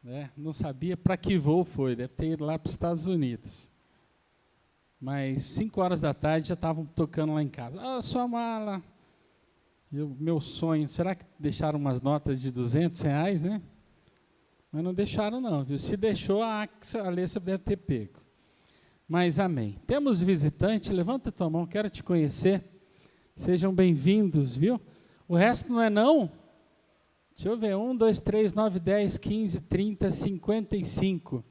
né? Não sabia para que voo foi, deve ter ido lá para os Estados Unidos. Mas 5 horas da tarde já estavam tocando lá em casa. Ah, sua mala. Meu sonho, será que deixaram umas notas de R$200, né? Mas não deixaram não, viu? Se deixou, a Alessa deve ter pego. Mas amém. Temos visitante, levanta tua mão, quero te conhecer. Sejam bem-vindos, viu? O resto não é não? Deixa eu ver, 1, 2, 3, 9, 10, 15, 30, 55.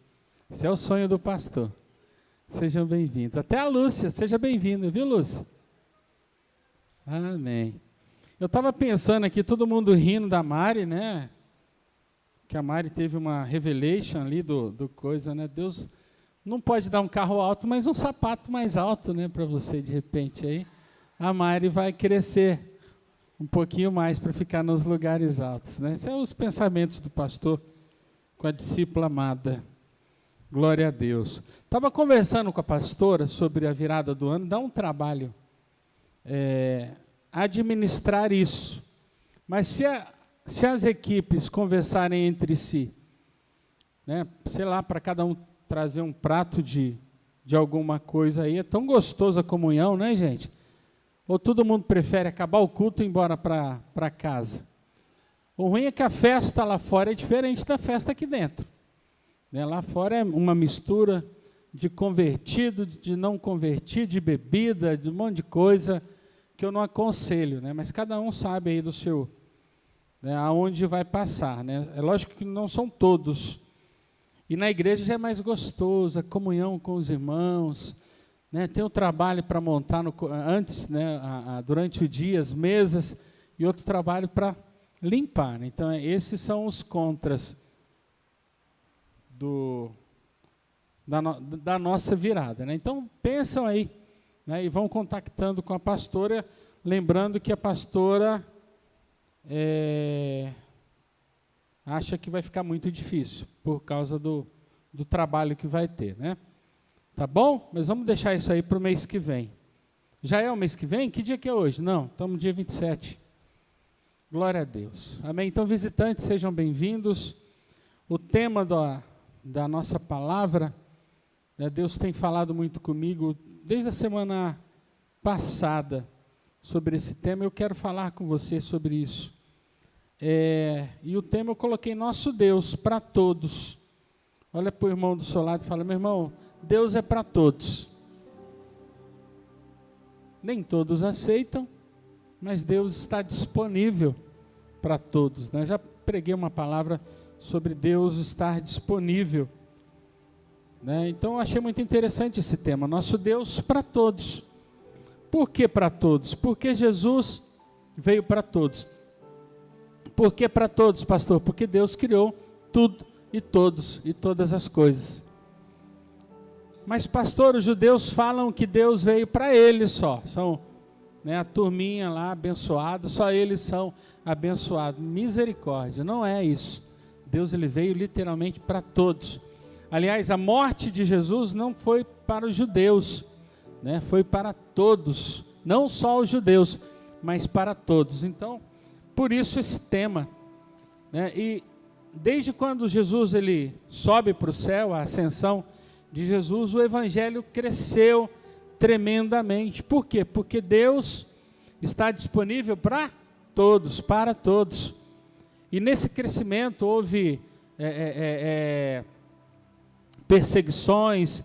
Esse é o sonho do pastor. Sejam bem-vindos. Até a Lúcia, seja bem-vinda, viu, Lúcia? Amém. Eu estava pensando aqui, todo mundo rindo da Mari, né? Que a Mari teve uma revelation ali do coisa, né? Deus não pode dar um carro alto, mas um sapato mais alto, né? Para você, de repente, aí. A Mari vai crescer um pouquinho mais para ficar nos lugares altos, né? Esses são os pensamentos do pastor com a discípula amada. Glória a Deus. Estava conversando com a pastora sobre a virada do ano, dá um trabalho administrar isso. Mas se as equipes conversarem entre si, né, sei lá, para cada um trazer um prato de alguma coisa aí, é tão gostoso a comunhão, né, gente? Ou todo mundo prefere acabar o culto e ir embora para casa? O ruim é que a festa lá fora é diferente da festa aqui dentro. Né? Lá fora é uma mistura de convertido, de não convertido, de bebida, de um monte de coisa que eu não aconselho, né? Mas cada um sabe aí do seu, né, aonde vai passar, né? É lógico que não são todos. E na igreja já é mais gostoso, a comunhão com os irmãos, né? Tem um trabalho para montar antes, né, durante o dia, as mesas, e outro trabalho para limpar, né? Então, esses são os contras da nossa virada, né? Então, pensam aí, né, e vão contactando com a pastora, lembrando que a pastora acha que vai ficar muito difícil, por causa do trabalho que vai ter, né? Tá bom? Mas vamos deixar isso aí para o mês que vem. Já é o mês que vem? Que dia que é hoje? Não, estamos no dia 27. Glória a Deus. Amém? Então, visitantes, sejam bem-vindos. O tema da nossa palavra, né, Deus tem falado muito comigo desde a semana passada sobre esse tema. Eu quero falar com você sobre isso. E o tema eu coloquei nosso Deus para todos. Olha para o irmão do seu lado e fala: meu irmão, Deus é para todos. Nem todos aceitam, mas Deus está disponível para todos, né? Já preguei uma palavra sobre Deus estar disponível, né? Então eu achei muito interessante esse tema, nosso Deus para todos. Por que para todos? Porque Jesus veio para todos. Por que para todos, pastor? Porque Deus criou tudo e todos e todas as coisas. Mas, pastor, os judeus falam que Deus veio para eles só. São, né, a turminha lá abençoada, só eles são abençoados. Misericórdia, não é isso. Deus, ele veio literalmente para todos. Aliás, a morte de Jesus não foi para os judeus, né? Foi para todos. Não só os judeus, mas para todos. Então, por isso esse tema, né? E desde quando Jesus ele sobe para o céu, a ascensão de Jesus, o evangelho cresceu tremendamente. Por quê? Porque Deus está disponível para todos. E nesse crescimento houve perseguições,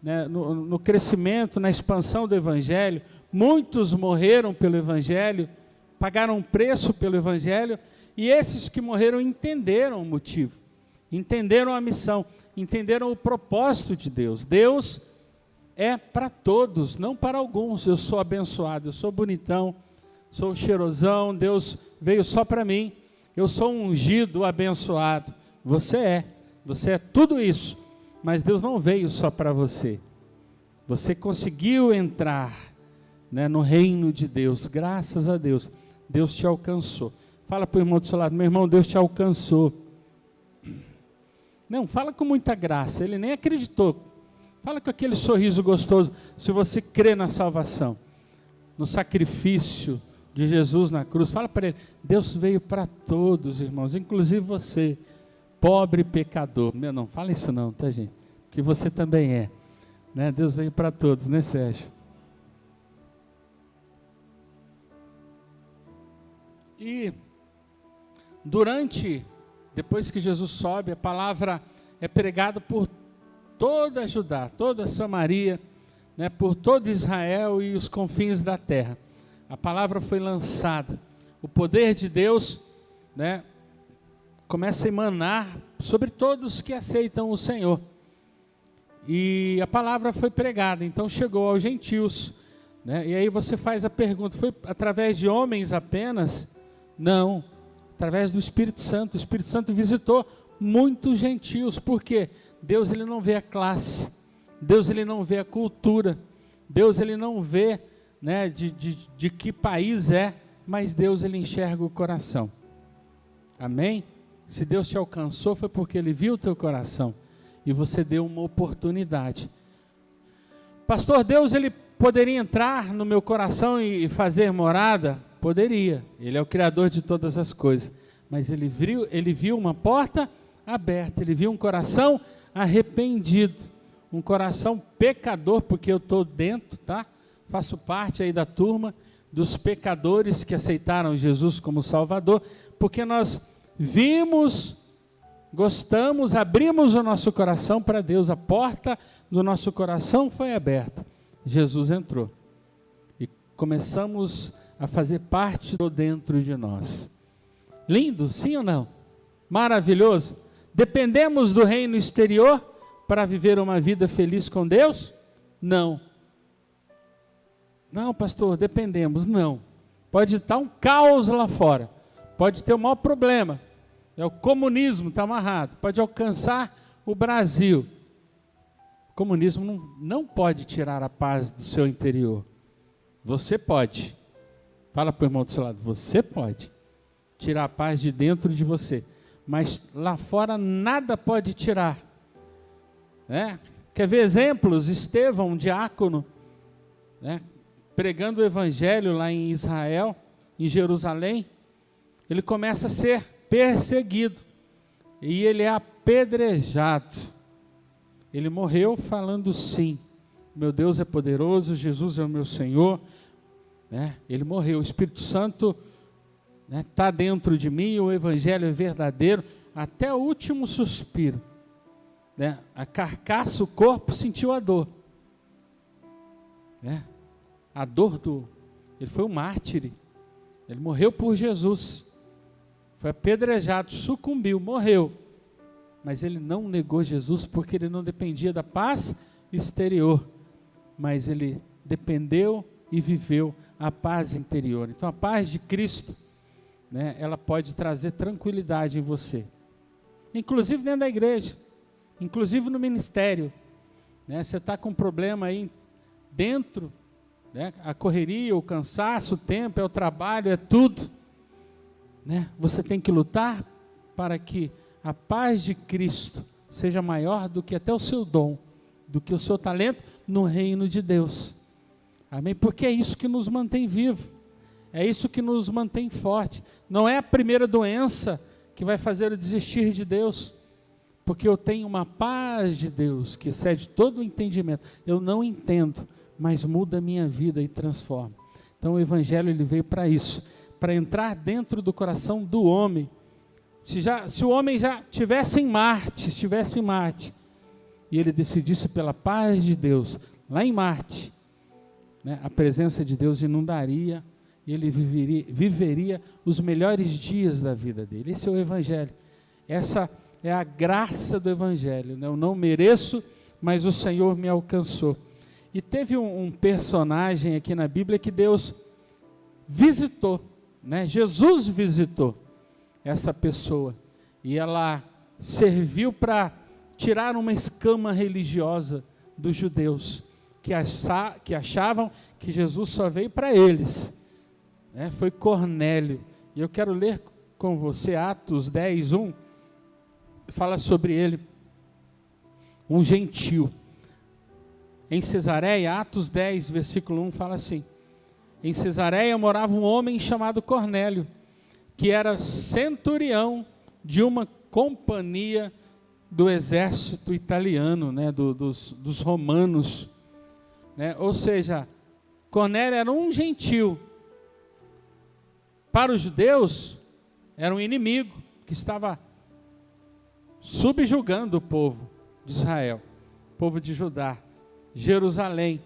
né, no crescimento, na expansão do evangelho. Muitos morreram pelo evangelho, pagaram um preço pelo evangelho, e esses que morreram entenderam o motivo, entenderam a missão, entenderam o propósito de Deus. Deus é para todos, não para alguns. Eu sou abençoado, eu sou bonitão, sou cheirosão, Deus veio só para mim. Eu sou um ungido, abençoado. Você é tudo isso, mas Deus não veio só para você. Você conseguiu entrar, né, no reino de Deus, graças a Deus. Deus te alcançou. Fala para o irmão do seu lado: meu irmão, Deus te alcançou. Não, fala com muita graça, ele nem acreditou. Fala com aquele sorriso gostoso, se você crê na salvação, no sacrifício de Jesus na cruz. Fala para ele: Deus veio para todos, irmãos, inclusive você. pobre pecador. Meu, não fala isso não, tá, gente? Porque você também é, né? Deus veio para todos, né, Sérgio? E depois que Jesus sobe, a palavra é pregada por toda Judá, toda Samaria, né, por todo Israel e os confins da terra. A palavra foi lançada. O poder de Deus, né, começa a emanar sobre todos que aceitam o Senhor. E a palavra foi pregada, então chegou aos gentios, né? E aí você faz a pergunta, foi através de homens apenas? Não, através do Espírito Santo. O Espírito Santo visitou muitos gentios. Por quê? Deus, ele não vê a classe, Deus, ele não vê a cultura, Deus, ele não vê, né, de que país é, mas Deus, ele enxerga o coração. Amém? Se Deus te alcançou, foi porque ele viu o teu coração e você deu uma oportunidade. Pastor, Deus, ele poderia entrar no meu coração e fazer morada? Poderia, ele é o Criador de todas as coisas, mas ele viu uma porta aberta, ele viu um coração arrependido, um coração pecador, porque eu estou dentro, tá? Faço parte aí da turma dos pecadores que aceitaram Jesus como Salvador, porque nós vimos, gostamos, abrimos o nosso coração para Deus, a porta do nosso coração foi aberta, Jesus entrou, e começamos a fazer parte do dentro de nós. Lindo, sim ou não? Maravilhoso? Dependemos do reino exterior para viver uma vida feliz com Deus? Não. Não, pastor, dependemos. Não. Pode estar um caos lá fora. Pode ter o maior problema. O comunismo está amarrado. Pode alcançar o Brasil. O comunismo não pode tirar a paz do seu interior. Você pode. Fala para o irmão do seu lado. Você pode tirar a paz de dentro de você. Mas lá fora nada pode tirar. Né? Quer ver exemplos? Estevão, um diácono, né, pregando o evangelho lá em Israel, em Jerusalém, ele começa a ser perseguido e ele é apedrejado. Ele morreu falando sim, meu Deus é poderoso, Jesus é o meu Senhor, né? Ele morreu, o Espírito Santo está dentro de mim, o evangelho é verdadeiro, até o último suspiro, né? A carcaça, o corpo sentiu a dor, né? A dor ele foi um mártir, ele morreu por Jesus, foi apedrejado, sucumbiu, morreu, mas ele não negou Jesus porque ele não dependia da paz exterior, mas ele dependeu e viveu a paz interior. Então a paz de Cristo, né, ela pode trazer tranquilidade em você, inclusive dentro da igreja, inclusive no ministério, né? Você está com um problema aí dentro, né? A correria, o cansaço, o tempo, é o trabalho, é tudo, né? Você tem que lutar para que a paz de Cristo seja maior do que até o seu dom, do que o seu talento no reino de Deus. Amém? Porque é isso que nos mantém vivo, é isso que nos mantém forte. Não é a primeira doença que vai fazer eu desistir de Deus, porque eu tenho uma paz de Deus que excede todo o entendimento. Eu não entendo, mas muda a minha vida e transforma. Então o Evangelho ele veio para isso, para entrar dentro do coração do homem. Se o homem já estivesse em Marte, e ele decidisse pela paz de Deus, lá em Marte, né, a presença de Deus inundaria, e ele viveria os melhores dias da vida dele. Esse é o Evangelho, essa é a graça do Evangelho, né? Eu não mereço, mas o Senhor me alcançou. E teve um personagem aqui na Bíblia que Deus visitou, né? Jesus visitou essa pessoa, e ela serviu para tirar uma escama religiosa dos judeus, que achavam que Jesus só veio para eles, né? Foi Cornélio, e eu quero ler com você Atos 10, 1, fala sobre ele, um gentil, em Cesareia, Atos 10, versículo 1, fala assim, em Cesareia morava um homem chamado Cornélio, que era centurião de uma companhia do exército italiano, né, dos romanos. Né? Ou seja, Cornélio era um gentil. Para os judeus, era um inimigo que estava subjugando o povo de Israel, o povo de Judá, Jerusalém.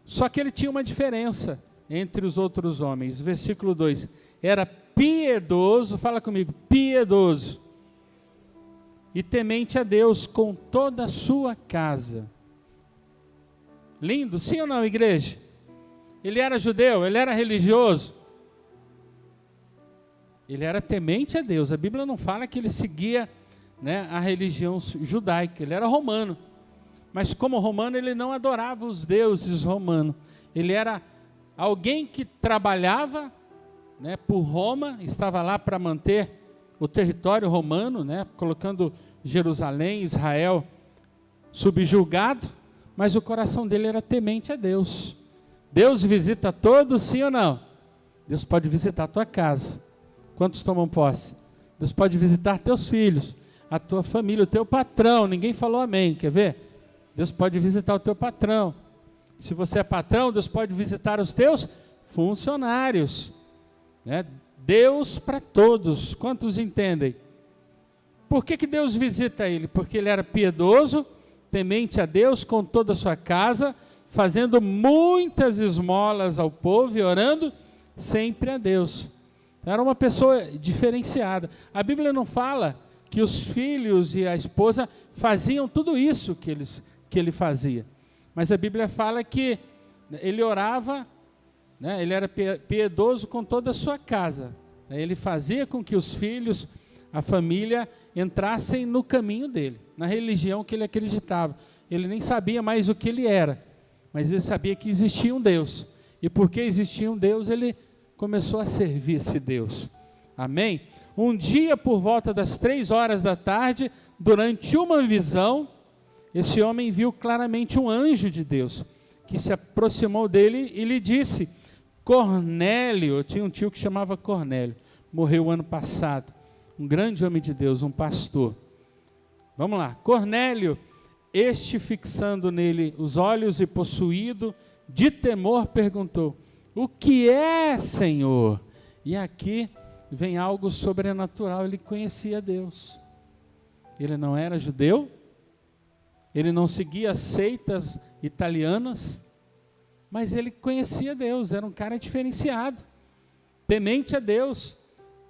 Só que ele tinha uma diferença entre os outros homens. Versículo 2. Era piedoso, fala comigo, piedoso, e temente a Deus com toda a sua casa. Lindo, sim ou não, igreja? Ele era judeu, ele era religioso. Ele era temente a Deus. A Bíblia não fala que ele seguia, né, a religião judaica. Ele era romano. Mas como romano, ele não adorava os deuses romanos. Ele era alguém que trabalhava, né, por Roma, estava lá para manter o território romano, né, colocando Jerusalém, Israel subjugado, mas o coração dele era temente a Deus. Deus visita todos, sim ou não? Deus pode visitar a tua casa. Quantos tomam posse? Deus pode visitar teus filhos, a tua família, o teu patrão. Ninguém falou amém, quer ver? Deus pode visitar o teu patrão. Se você é patrão, Deus pode visitar os teus funcionários. Né? Deus para todos. Quantos entendem? Por que Deus visita ele? Porque ele era piedoso, temente a Deus com toda a sua casa, fazendo muitas esmolas ao povo e orando sempre a Deus. Era uma pessoa diferenciada. A Bíblia não fala que os filhos e a esposa faziam tudo isso que ele fazia. Mas a Bíblia fala que ele orava, né, ele era piedoso com toda a sua casa. Ele fazia com que os filhos, a família, entrassem no caminho dele, na religião que ele acreditava. Ele nem sabia mais o que ele era, mas ele sabia que existia um Deus. E porque existia um Deus, ele começou a servir esse Deus. Amém? Um dia, por volta das 3 horas da tarde, durante uma visão, esse homem viu claramente um anjo de Deus, que se aproximou dele e lhe disse: Cornélio. Eu tinha um tio que chamava Cornélio, morreu ano passado, um grande homem de Deus, um pastor. Vamos lá, Cornélio. Este, fixando nele os olhos e possuído de temor, perguntou: o que é, Senhor? E aqui vem algo sobrenatural. Ele conhecia Deus. Ele não era judeu, ele não seguia as seitas italianas, mas ele conhecia Deus, era um cara diferenciado, temente a Deus,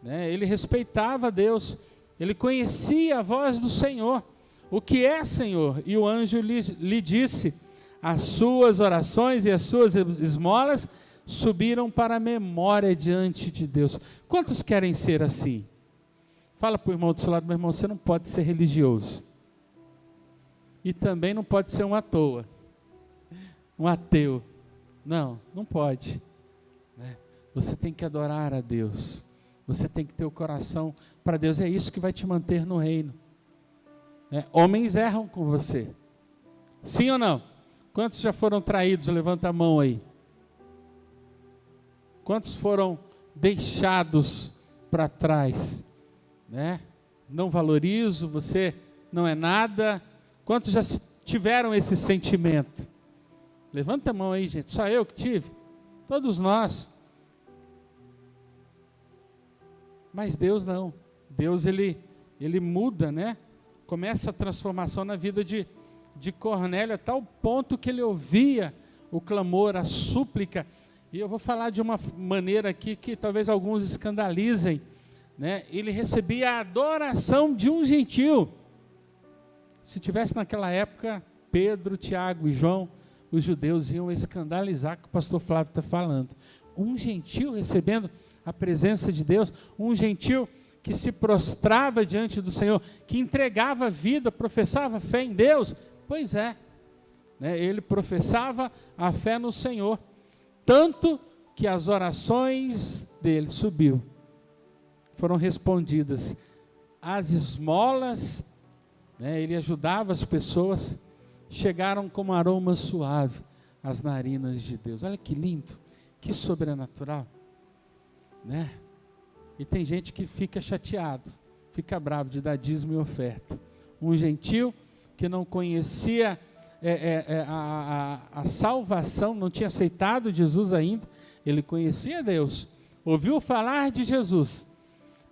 né? Ele respeitava Deus, ele conhecia a voz do Senhor. O que é, Senhor? E o anjo lhe disse: as suas orações e as suas esmolas subiram para a memória diante de Deus. Quantos querem ser assim? Fala para o irmão do seu lado: meu irmão, você não pode ser religioso. E também não pode ser um à toa, um ateu. Não, não pode. Né? Você tem que adorar a Deus. Você tem que ter o coração para Deus. É isso que vai te manter no reino. Homens erram com você. Sim ou não? Quantos já foram traídos? Levanta a mão aí. Quantos foram deixados para trás? Né? Não valorizo, você não é nada. Quantos já tiveram esse sentimento? Levanta a mão aí, gente. Só eu que tive? Todos nós. Mas Deus não. Deus, ele muda, né? Começa a transformação na vida de Cornélio, a tal ponto que ele ouvia o clamor, a súplica. E eu vou falar de uma maneira aqui que talvez alguns escandalizem, né? Ele recebia a adoração de um gentil. Se tivesse naquela época Pedro, Tiago e João, os judeus iam escandalizar o que o pastor Flávio está falando. Um gentil recebendo a presença de Deus, um gentil que se prostrava diante do Senhor, que entregava a vida, professava fé em Deus. Pois é, né? Ele professava a fé no Senhor, tanto que as orações dele foram respondidas. As esmolas, né? Ele ajudava as pessoas, chegaram como aroma suave às narinas de Deus. Olha que lindo, que sobrenatural, né? E tem gente que fica chateado, fica bravo de dar dízimo e oferta. Um gentil que não conhecia a salvação, não tinha aceitado Jesus ainda, ele conhecia Deus, ouviu falar de Jesus,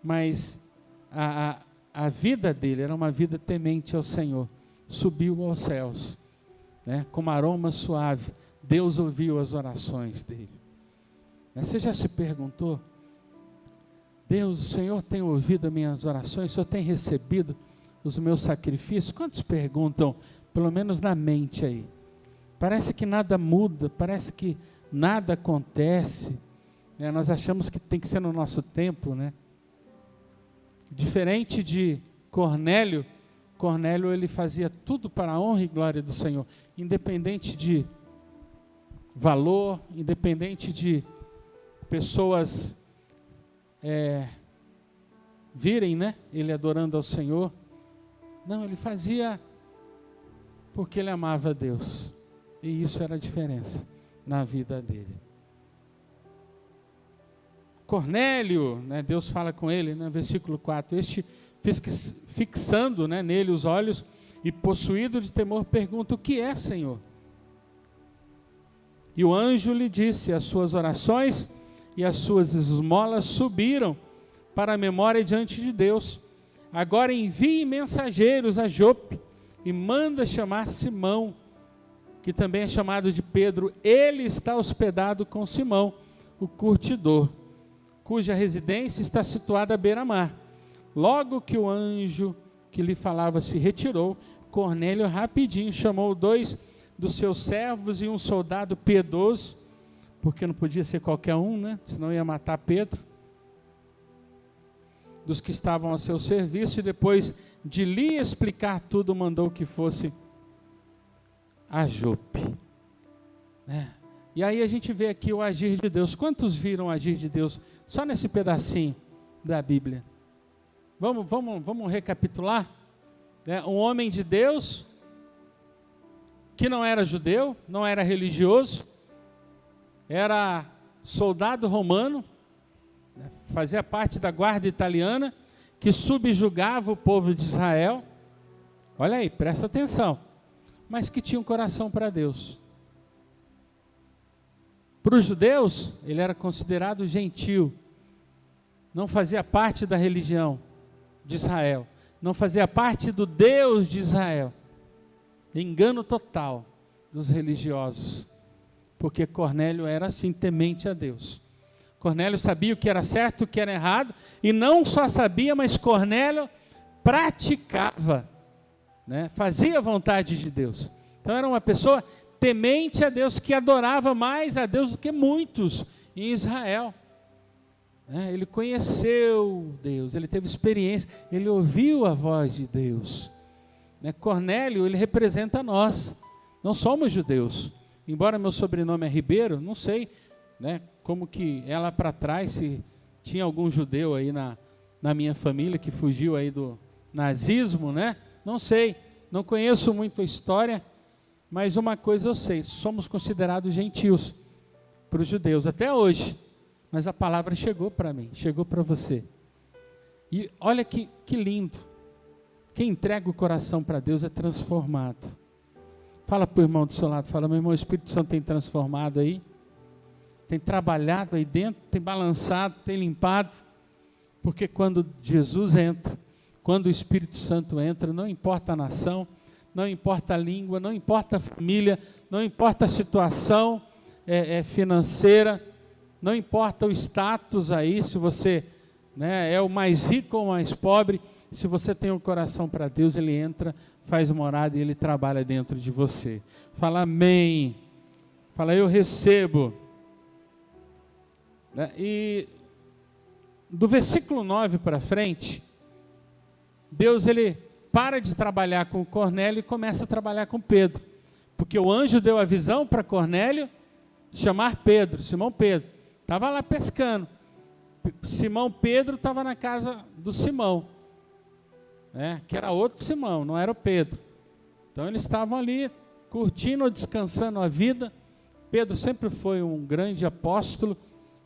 mas a vida dele era uma vida temente ao Senhor, subiu aos céus, né, com um aroma suave. Deus ouviu as orações dele. Você já se perguntou, Deus, o Senhor tem ouvido as minhas orações, o Senhor tem recebido os meus sacrifícios? Quantos perguntam, pelo menos na mente aí? Parece que nada muda, parece que nada acontece, né? Nós achamos que tem que ser no nosso tempo, né? Diferente de Cornélio, Cornélio ele fazia tudo para a honra e glória do Senhor, independente de valor, independente de pessoas virem, né, ele adorando ao Senhor. Não, ele fazia porque ele amava a Deus, e isso era a diferença na vida dele. Cornélio, né, Deus fala com ele, né, versículo 4, este fixando, né, nele os olhos e possuído de temor pergunta: o que é, Senhor? E o anjo lhe disse: as suas orações e as suas esmolas subiram para a memória diante de Deus. Agora envie mensageiros a Jope e manda chamar Simão, que também é chamado de Pedro. Ele está hospedado com Simão, o curtidor, cuja residência está situada à beira-mar. Logo que o anjo que lhe falava se retirou, Cornélio rapidinho chamou 2 dos seus servos e um soldado piedoso, porque não podia ser qualquer um, né? Senão ia matar Pedro, dos que estavam a seu serviço, e depois de lhe explicar tudo, mandou que fosse a Jope, né? E aí a gente vê aqui o agir de Deus. Quantos viram o agir de Deus só nesse pedacinho da Bíblia? Vamos recapitular, né? Um homem de Deus que não era judeu, não era religioso, era soldado romano, né, fazia parte da guarda italiana, que subjugava o povo de Israel. Olha aí, presta atenção. Mas que tinha um coração para Deus. Para os judeus, ele era considerado gentil, não fazia parte da religião de Israel, não fazia parte do Deus de Israel. Engano total dos religiosos, porque Cornélio era assim, temente a Deus. Cornélio sabia o que era certo, o que era errado, e não só sabia, mas Cornélio praticava, né? Fazia a vontade de Deus. Então era uma pessoa temente a Deus, que adorava mais a Deus do que muitos em Israel. Ele conheceu Deus, ele teve experiência, ele ouviu a voz de Deus. Cornélio, ele representa nós, não somos judeus. Embora meu sobrenome é Ribeiro, não sei, né, como que é lá para trás, se tinha algum judeu aí na minha família que fugiu aí do nazismo, né? Não sei, não conheço muito a história, mas uma coisa eu sei: somos considerados gentios para os judeus até hoje. Mas a palavra chegou para mim, chegou para você. E olha que lindo. Quem entrega o coração para Deus é transformado. Fala para o irmão do seu lado, fala: meu irmão, o Espírito Santo tem transformado aí, tem trabalhado aí dentro, tem balançado, tem limpado, porque quando Jesus entra, quando o Espírito Santo entra, não importa a nação, não importa a língua, não importa a família, não importa a situação financeira, não importa o status aí, se você, né, é o mais rico ou o mais pobre. Se você tem um coração para Deus, ele entra, faz morada e ele trabalha dentro de você. Fala amém. Fala eu recebo. E do versículo 9 para frente, Deus ele para de trabalhar com Cornélio e começa a trabalhar com Pedro. Porque o anjo deu a visão para Cornélio chamar Pedro, Simão Pedro. Estava lá pescando. Simão Pedro estava na casa do Simão, que era outro Simão, não era o Pedro. Então eles estavam ali curtindo, descansando a vida. Pedro sempre foi um grande apóstolo,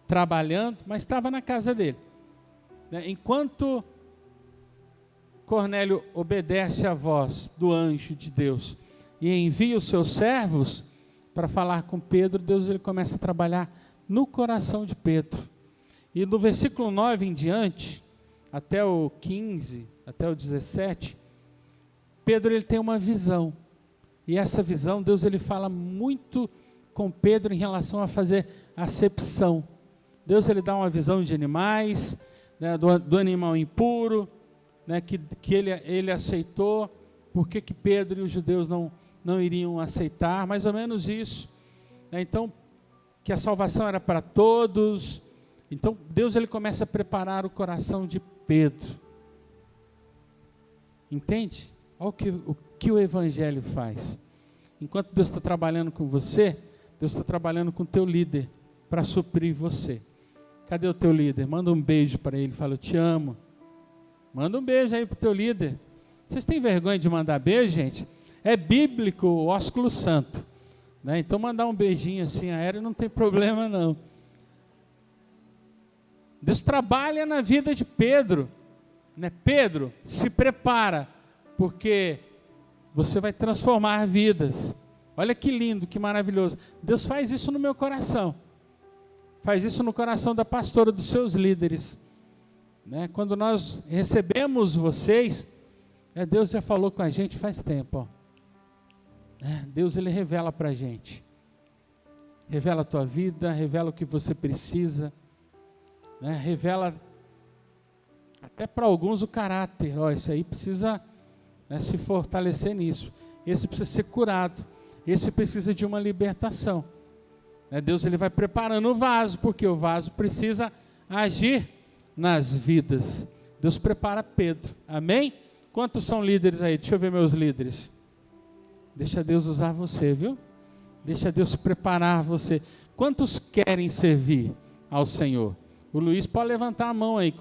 trabalhando, mas estava na casa dele. né? Enquanto Cornélio obedece à voz do anjo de Deus e envia os seus servos para falar com Pedro, Deus ele começa a trabalhar no coração de Pedro. E do versículo 9 em diante, até o 15, até o 17, Pedro ele tem uma visão. E essa visão, Deus ele fala muito com Pedro em relação a fazer acepção. Deus ele dá uma visão de animais, né, do animal impuro, né, que ele aceitou. Por que Pedro e os judeus não iriam aceitar? Mais ou menos isso. Né, então, que a salvação era para todos. Então, Deus ele começa a preparar o coração de Pedro. Entende? Olha o que o Evangelho faz. Enquanto Deus está trabalhando com você, Deus está trabalhando com o teu líder para suprir você. Cadê o teu líder? Manda um beijo para ele, fala, eu te amo. Manda um beijo aí para o teu líder. Vocês têm vergonha de mandar beijo, gente? É bíblico o ósculo santo. Né? Então mandar um beijinho assim aéreo não tem problema não. Deus trabalha na vida de Pedro. Né? Pedro, se prepara, porque você vai transformar vidas. Olha que lindo, que maravilhoso. Deus faz isso no meu coração. Faz isso no coração da pastora, dos seus líderes. Né? Quando nós recebemos vocês, Deus já falou com a gente faz tempo. Deus ele revela para a gente. Revela a tua vida, revela o que você precisa. Né? Revela até para alguns o caráter. Esse aí precisa se fortalecer nisso. Esse precisa ser curado. Esse precisa de uma libertação. Deus ele vai preparando o vaso, porque o vaso precisa agir nas vidas. Deus prepara Pedro. Amém? Quantos são líderes aí? Deixa eu ver meus líderes. Deixa Deus usar você, viu? Deixa Deus preparar você. Quantos querem servir ao Senhor? O Luiz pode levantar a mão aí.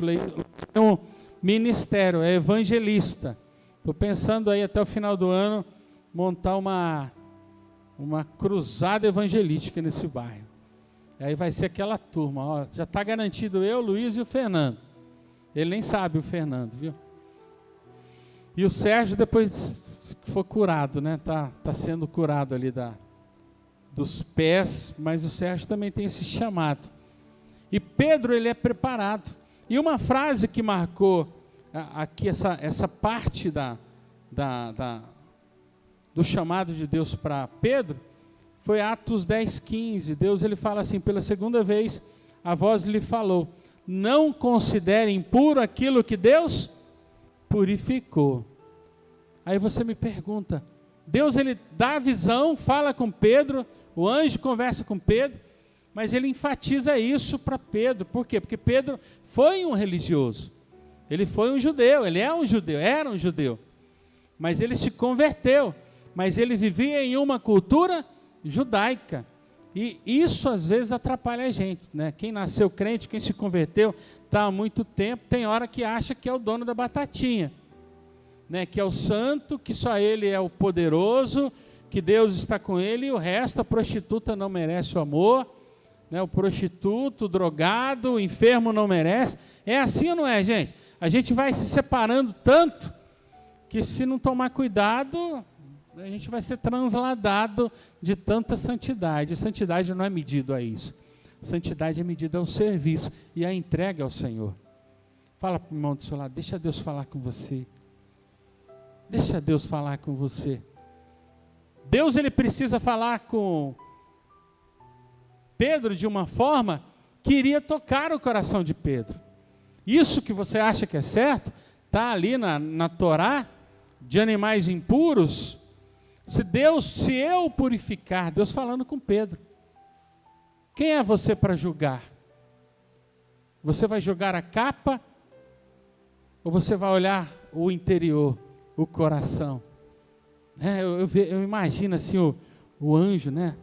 É um ministério, é evangelista. Estou pensando aí até o final do ano montar uma cruzada evangelística nesse bairro. Aí vai ser aquela turma, ó, já está garantido eu, Luiz e o Fernando. Ele nem sabe o Fernando, viu? E o Sérgio depois que for curado, né? Tá sendo curado ali dos pés, mas o Sérgio também tem esse chamado. E Pedro, ele é preparado. E uma frase que marcou aqui essa parte do chamado de Deus para Pedro, foi Atos 10:15. Deus ele fala assim, pela segunda vez, a voz lhe falou, não considere impuro aquilo que Deus purificou. Aí você me pergunta, Deus ele dá a visão, fala com Pedro, o anjo conversa com Pedro, mas ele enfatiza isso para Pedro. Por quê? Porque Pedro foi um religioso. Ele foi um judeu, ele é um judeu, era um judeu. Mas ele se converteu. Mas ele vivia em uma cultura judaica. E isso às vezes atrapalha a gente, né? Quem nasceu crente, quem se converteu, está há muito tempo, tem hora que acha que é o dono da batatinha. Né? Que é o santo, que só ele é o poderoso, que Deus está com ele e o resto, a prostituta não merece o amor. Né? O prostituto, o drogado, o enfermo não merece. É assim ou não é, gente? A gente vai se separando tanto que se não tomar cuidado, a gente vai ser transladado de tanta santidade. Santidade não é medido a isso. Santidade é medida ao serviço e à entrega ao Senhor. Fala para o irmão do seu lado, deixa Deus falar com você. Deixa Deus falar com você. Deus ele precisa falar com Pedro de uma forma que iria tocar o coração de Pedro. Isso que você acha que é certo, está ali na Torá, de animais impuros. Se eu purificar, Deus falando com Pedro, quem é você para julgar? Você vai julgar a capa ou você vai olhar o interior, o coração? Eu imagino assim o anjo, né?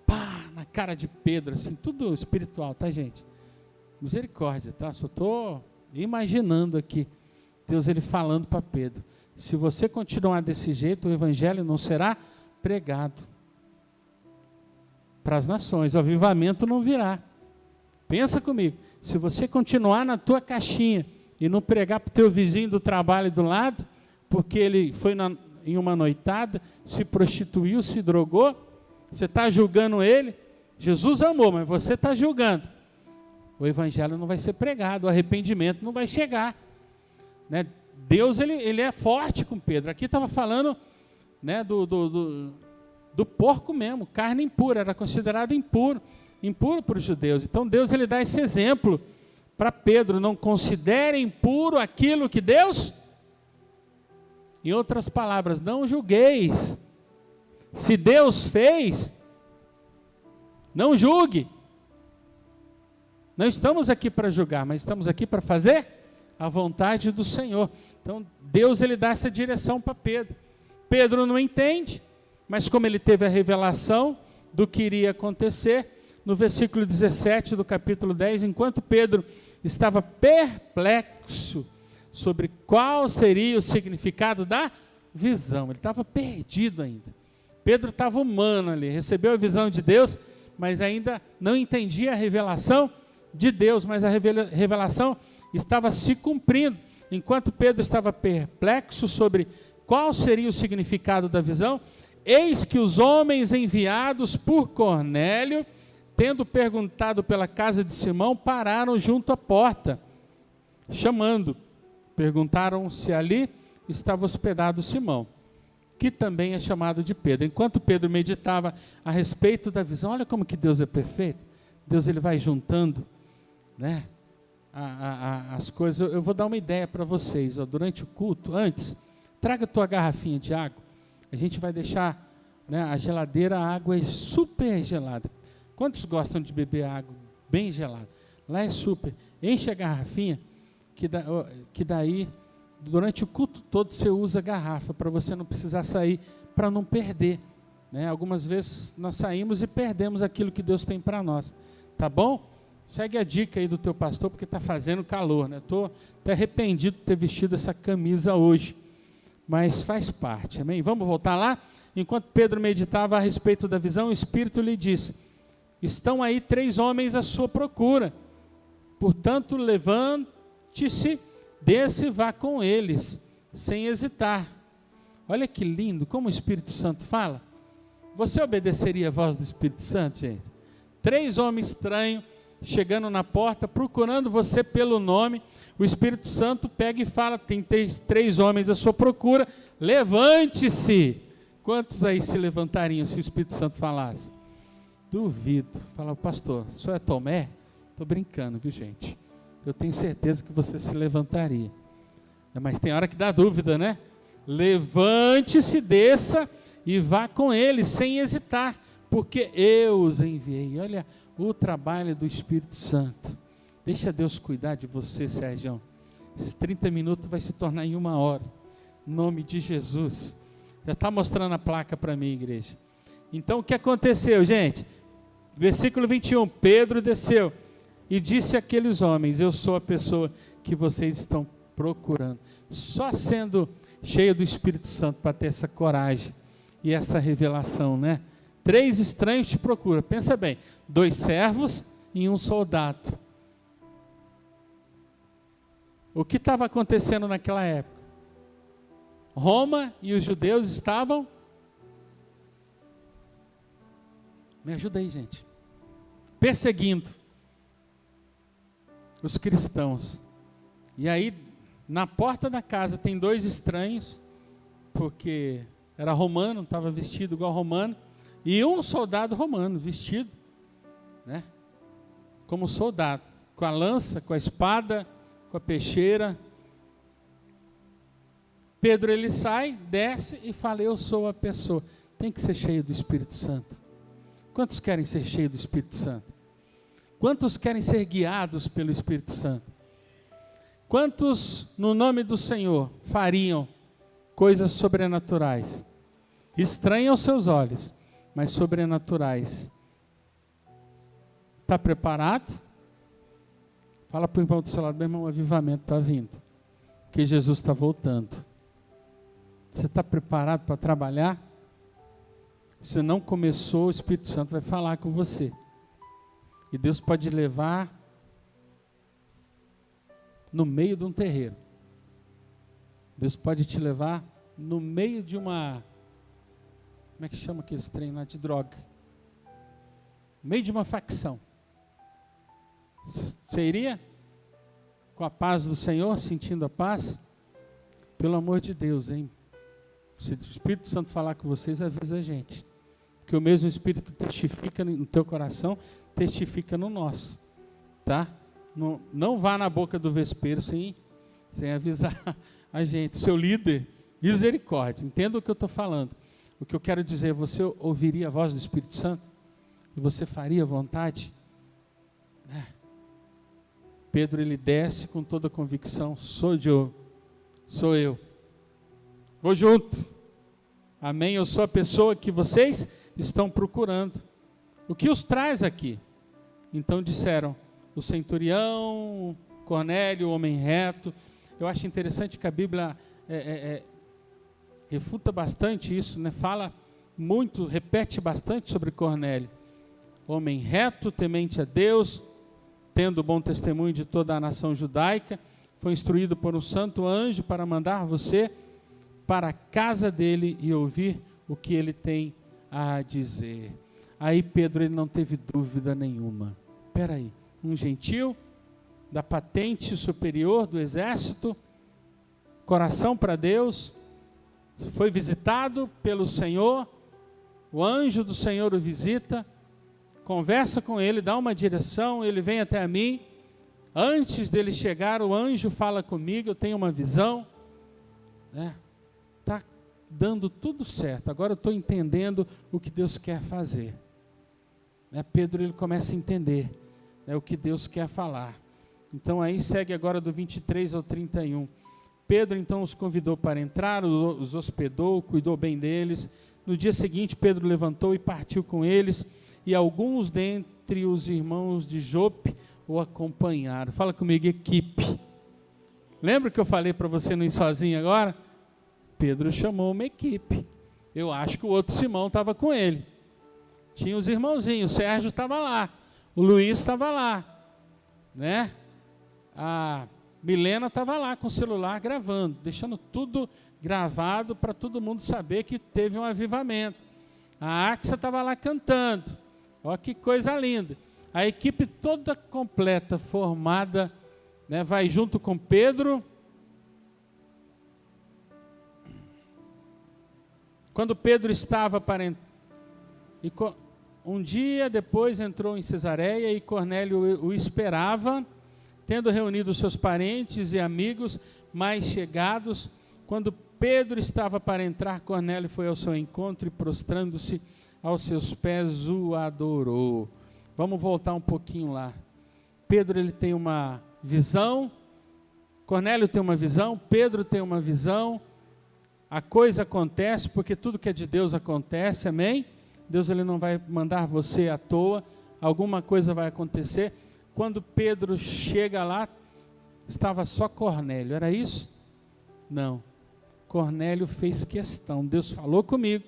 Pá, na cara de Pedro, assim, tudo espiritual, tá, gente? Misericórdia, tá? Só estou imaginando aqui Deus ele falando para Pedro. Se você continuar desse jeito, o evangelho não será pregado para as nações, o avivamento não virá. Pensa comigo, se você continuar na tua caixinha, e não pregar para o teu vizinho do trabalho do lado, porque ele foi em uma noitada, se prostituiu, se drogou, você está julgando ele. Jesus amou, mas você está julgando. O evangelho não vai ser pregado, o arrependimento não vai chegar, né? Deus ele é forte com Pedro. Aqui estava falando, né, do porco mesmo, carne impura, era considerado impuro para os judeus. Então Deus ele dá esse exemplo para Pedro: não considere impuro aquilo que Deus, em outras palavras, não julgueis. Se Deus fez, não julgue. Não estamos aqui para julgar, mas estamos aqui para fazer a vontade do Senhor. Então Deus ele dá essa direção para Pedro. Pedro não entende, mas como ele teve a revelação do que iria acontecer, no versículo 17 do capítulo 10, enquanto Pedro estava perplexo sobre qual seria o significado da visão, ele estava perdido ainda. Pedro estava humano ali, recebeu a visão de Deus, mas ainda não entendia a revelação de Deus, mas a revelação estava se cumprindo. Enquanto Pedro estava perplexo sobre qual seria o significado da visão, eis que os homens enviados por Cornélio, tendo perguntado pela casa de Simão, pararam junto à porta, chamando. Perguntaram se ali estava hospedado Simão, que também é chamado de Pedro. Enquanto Pedro meditava a respeito da visão, olha como que Deus é perfeito. Deus ele vai juntando, né, as coisas. Eu vou dar uma ideia para vocês, ó, durante o culto. Antes, traga a tua garrafinha de água. A gente vai deixar, né, a geladeira, a água é super gelada. Quantos gostam de beber água bem gelada? Lá é super. Enche a garrafinha, que daí, durante o culto todo, você usa a garrafa, para você não precisar sair, para não perder, né? Algumas vezes nós saímos e perdemos aquilo que Deus tem para nós. Tá bom? Segue a dica aí do teu pastor, porque está fazendo calor, né? Estou até arrependido de ter vestido essa camisa hoje, mas faz parte, amém? Vamos voltar lá? Enquanto Pedro meditava a respeito da visão, o Espírito lhe disse: estão aí 3 homens à sua procura, portanto levante-se, desça e vá com eles, sem hesitar. Olha que lindo, como o Espírito Santo fala. Você obedeceria a voz do Espírito Santo, gente? 3 homens estranhos, chegando na porta, procurando você pelo nome. O Espírito Santo pega e fala: tem 3 homens à sua procura, levante-se. Quantos aí se levantariam se o Espírito Santo falasse? Duvido. Fala: pastor, o senhor é Tomé? Estou brincando, viu, gente? Eu tenho certeza que você se levantaria. Mas tem hora que dá dúvida, né? Levante-se, desça e vá com eles, sem hesitar, porque eu os enviei. Olha o trabalho do Espírito Santo. Deixa Deus cuidar de você, Sérgio. Esses 30 minutos vai se tornar em 1 hora. Em nome de Jesus. Já está mostrando a placa para mim, igreja. Então o que aconteceu, gente? Versículo 21, Pedro desceu e disse àqueles homens: eu sou a pessoa que vocês estão procurando. Só sendo cheio do Espírito Santo para ter essa coragem e essa revelação, né? 3 estranhos te procuram. Pensa bem, 2 servos e 1 soldado. O que estava acontecendo naquela época? Roma e os judeus estavam... Me ajuda aí, gente. Perseguindo os cristãos. E aí, na porta da casa, tem 2 estranhos, porque era romano, estava vestido igual romano, e 1 soldado romano, vestido, né, como soldado, com a lança, com a espada, com a peixeira. Pedro, ele sai, desce e fala: eu sou a pessoa. Tem que ser cheio do Espírito Santo. Quantos querem ser cheios do Espírito Santo? Quantos querem ser guiados pelo Espírito Santo? Quantos, no nome do Senhor, fariam coisas sobrenaturais? Estranhas aos seus olhos, mas sobrenaturais. Está preparado? Fala para o irmão do seu lado: meu irmão, o avivamento está vindo, porque Jesus está voltando. Você está preparado para trabalhar? Se não começou, o Espírito Santo vai falar com você. E Deus pode levar no meio de um terreiro. Deus pode te levar no meio de uma, como é que chama aquele trem lá, de droga, no meio de uma facção. Você iria com a paz do Senhor, sentindo a paz? Pelo amor de Deus, hein? Se o Espírito Santo falar com vocês, avisa a gente. Porque o mesmo Espírito que testifica no teu coração, testifica no nosso. Tá? Não vá na boca do vespeiro sem avisar a gente. Seu líder, misericórdia. Entenda o que eu estou falando. O que eu quero dizer, você ouviria a voz do Espírito Santo? E você faria vontade? Pedro, ele desce com toda a convicção, sou eu. Vou junto. Amém? Eu sou a pessoa que vocês estão procurando. O que os traz aqui? Então disseram, o centurião, Cornélio, o homem reto. Eu acho interessante que a Bíblia refuta bastante isso, né? Fala muito, repete bastante sobre Cornélio. Homem reto, temente a Deus, tendo bom testemunho de toda a nação judaica, foi instruído por um santo anjo para mandar você para a casa dele e ouvir o que ele tem a dizer. Aí Pedro, ele não teve dúvida nenhuma. Espera aí, um gentil da patente superior do exército, coração para Deus, foi visitado pelo Senhor, o anjo do Senhor o visita, conversa com ele, dá uma direção, ele vem até a mim. Antes dele chegar, o anjo fala comigo, eu tenho uma visão. Está dando tudo certo. Agora eu estou entendendo o que Deus quer fazer. Pedro, ele começa a entender o que Deus quer falar. Então aí segue agora do 23 ao 31. Pedro então os convidou para entrar, os hospedou, cuidou bem deles. No dia seguinte, Pedro levantou e partiu com eles, e alguns dentre os irmãos de Jope o acompanharam. Fala comigo, equipe. Lembra que eu falei para você não ir sozinho agora? Pedro chamou uma equipe. Eu acho que o outro Simão estava com ele. Tinha os irmãozinhos, o Sérgio estava lá, o Luiz estava lá, né? A Milena estava lá com o celular gravando, deixando tudo gravado para todo mundo saber que teve um avivamento. A Axa estava lá cantando. Olha que coisa linda. A equipe toda completa, formada, né, vai junto com Pedro. Quando Pedro estava para um dia depois entrou em Cesareia e Cornélio o esperava, tendo reunido seus parentes e amigos mais chegados. Quando Pedro estava para entrar, Cornélio foi ao seu encontro e, prostrando-se aos seus pés, o adorou. Vamos voltar um pouquinho lá. Pedro, ele tem uma visão, Cornélio tem uma visão, Pedro tem uma visão. A coisa acontece porque tudo que é de Deus acontece, amém? Deus, ele não vai mandar você à toa, alguma coisa vai acontecer. Quando Pedro chega lá, estava só Cornélio, era isso? Não. Cornélio fez questão. Deus falou comigo,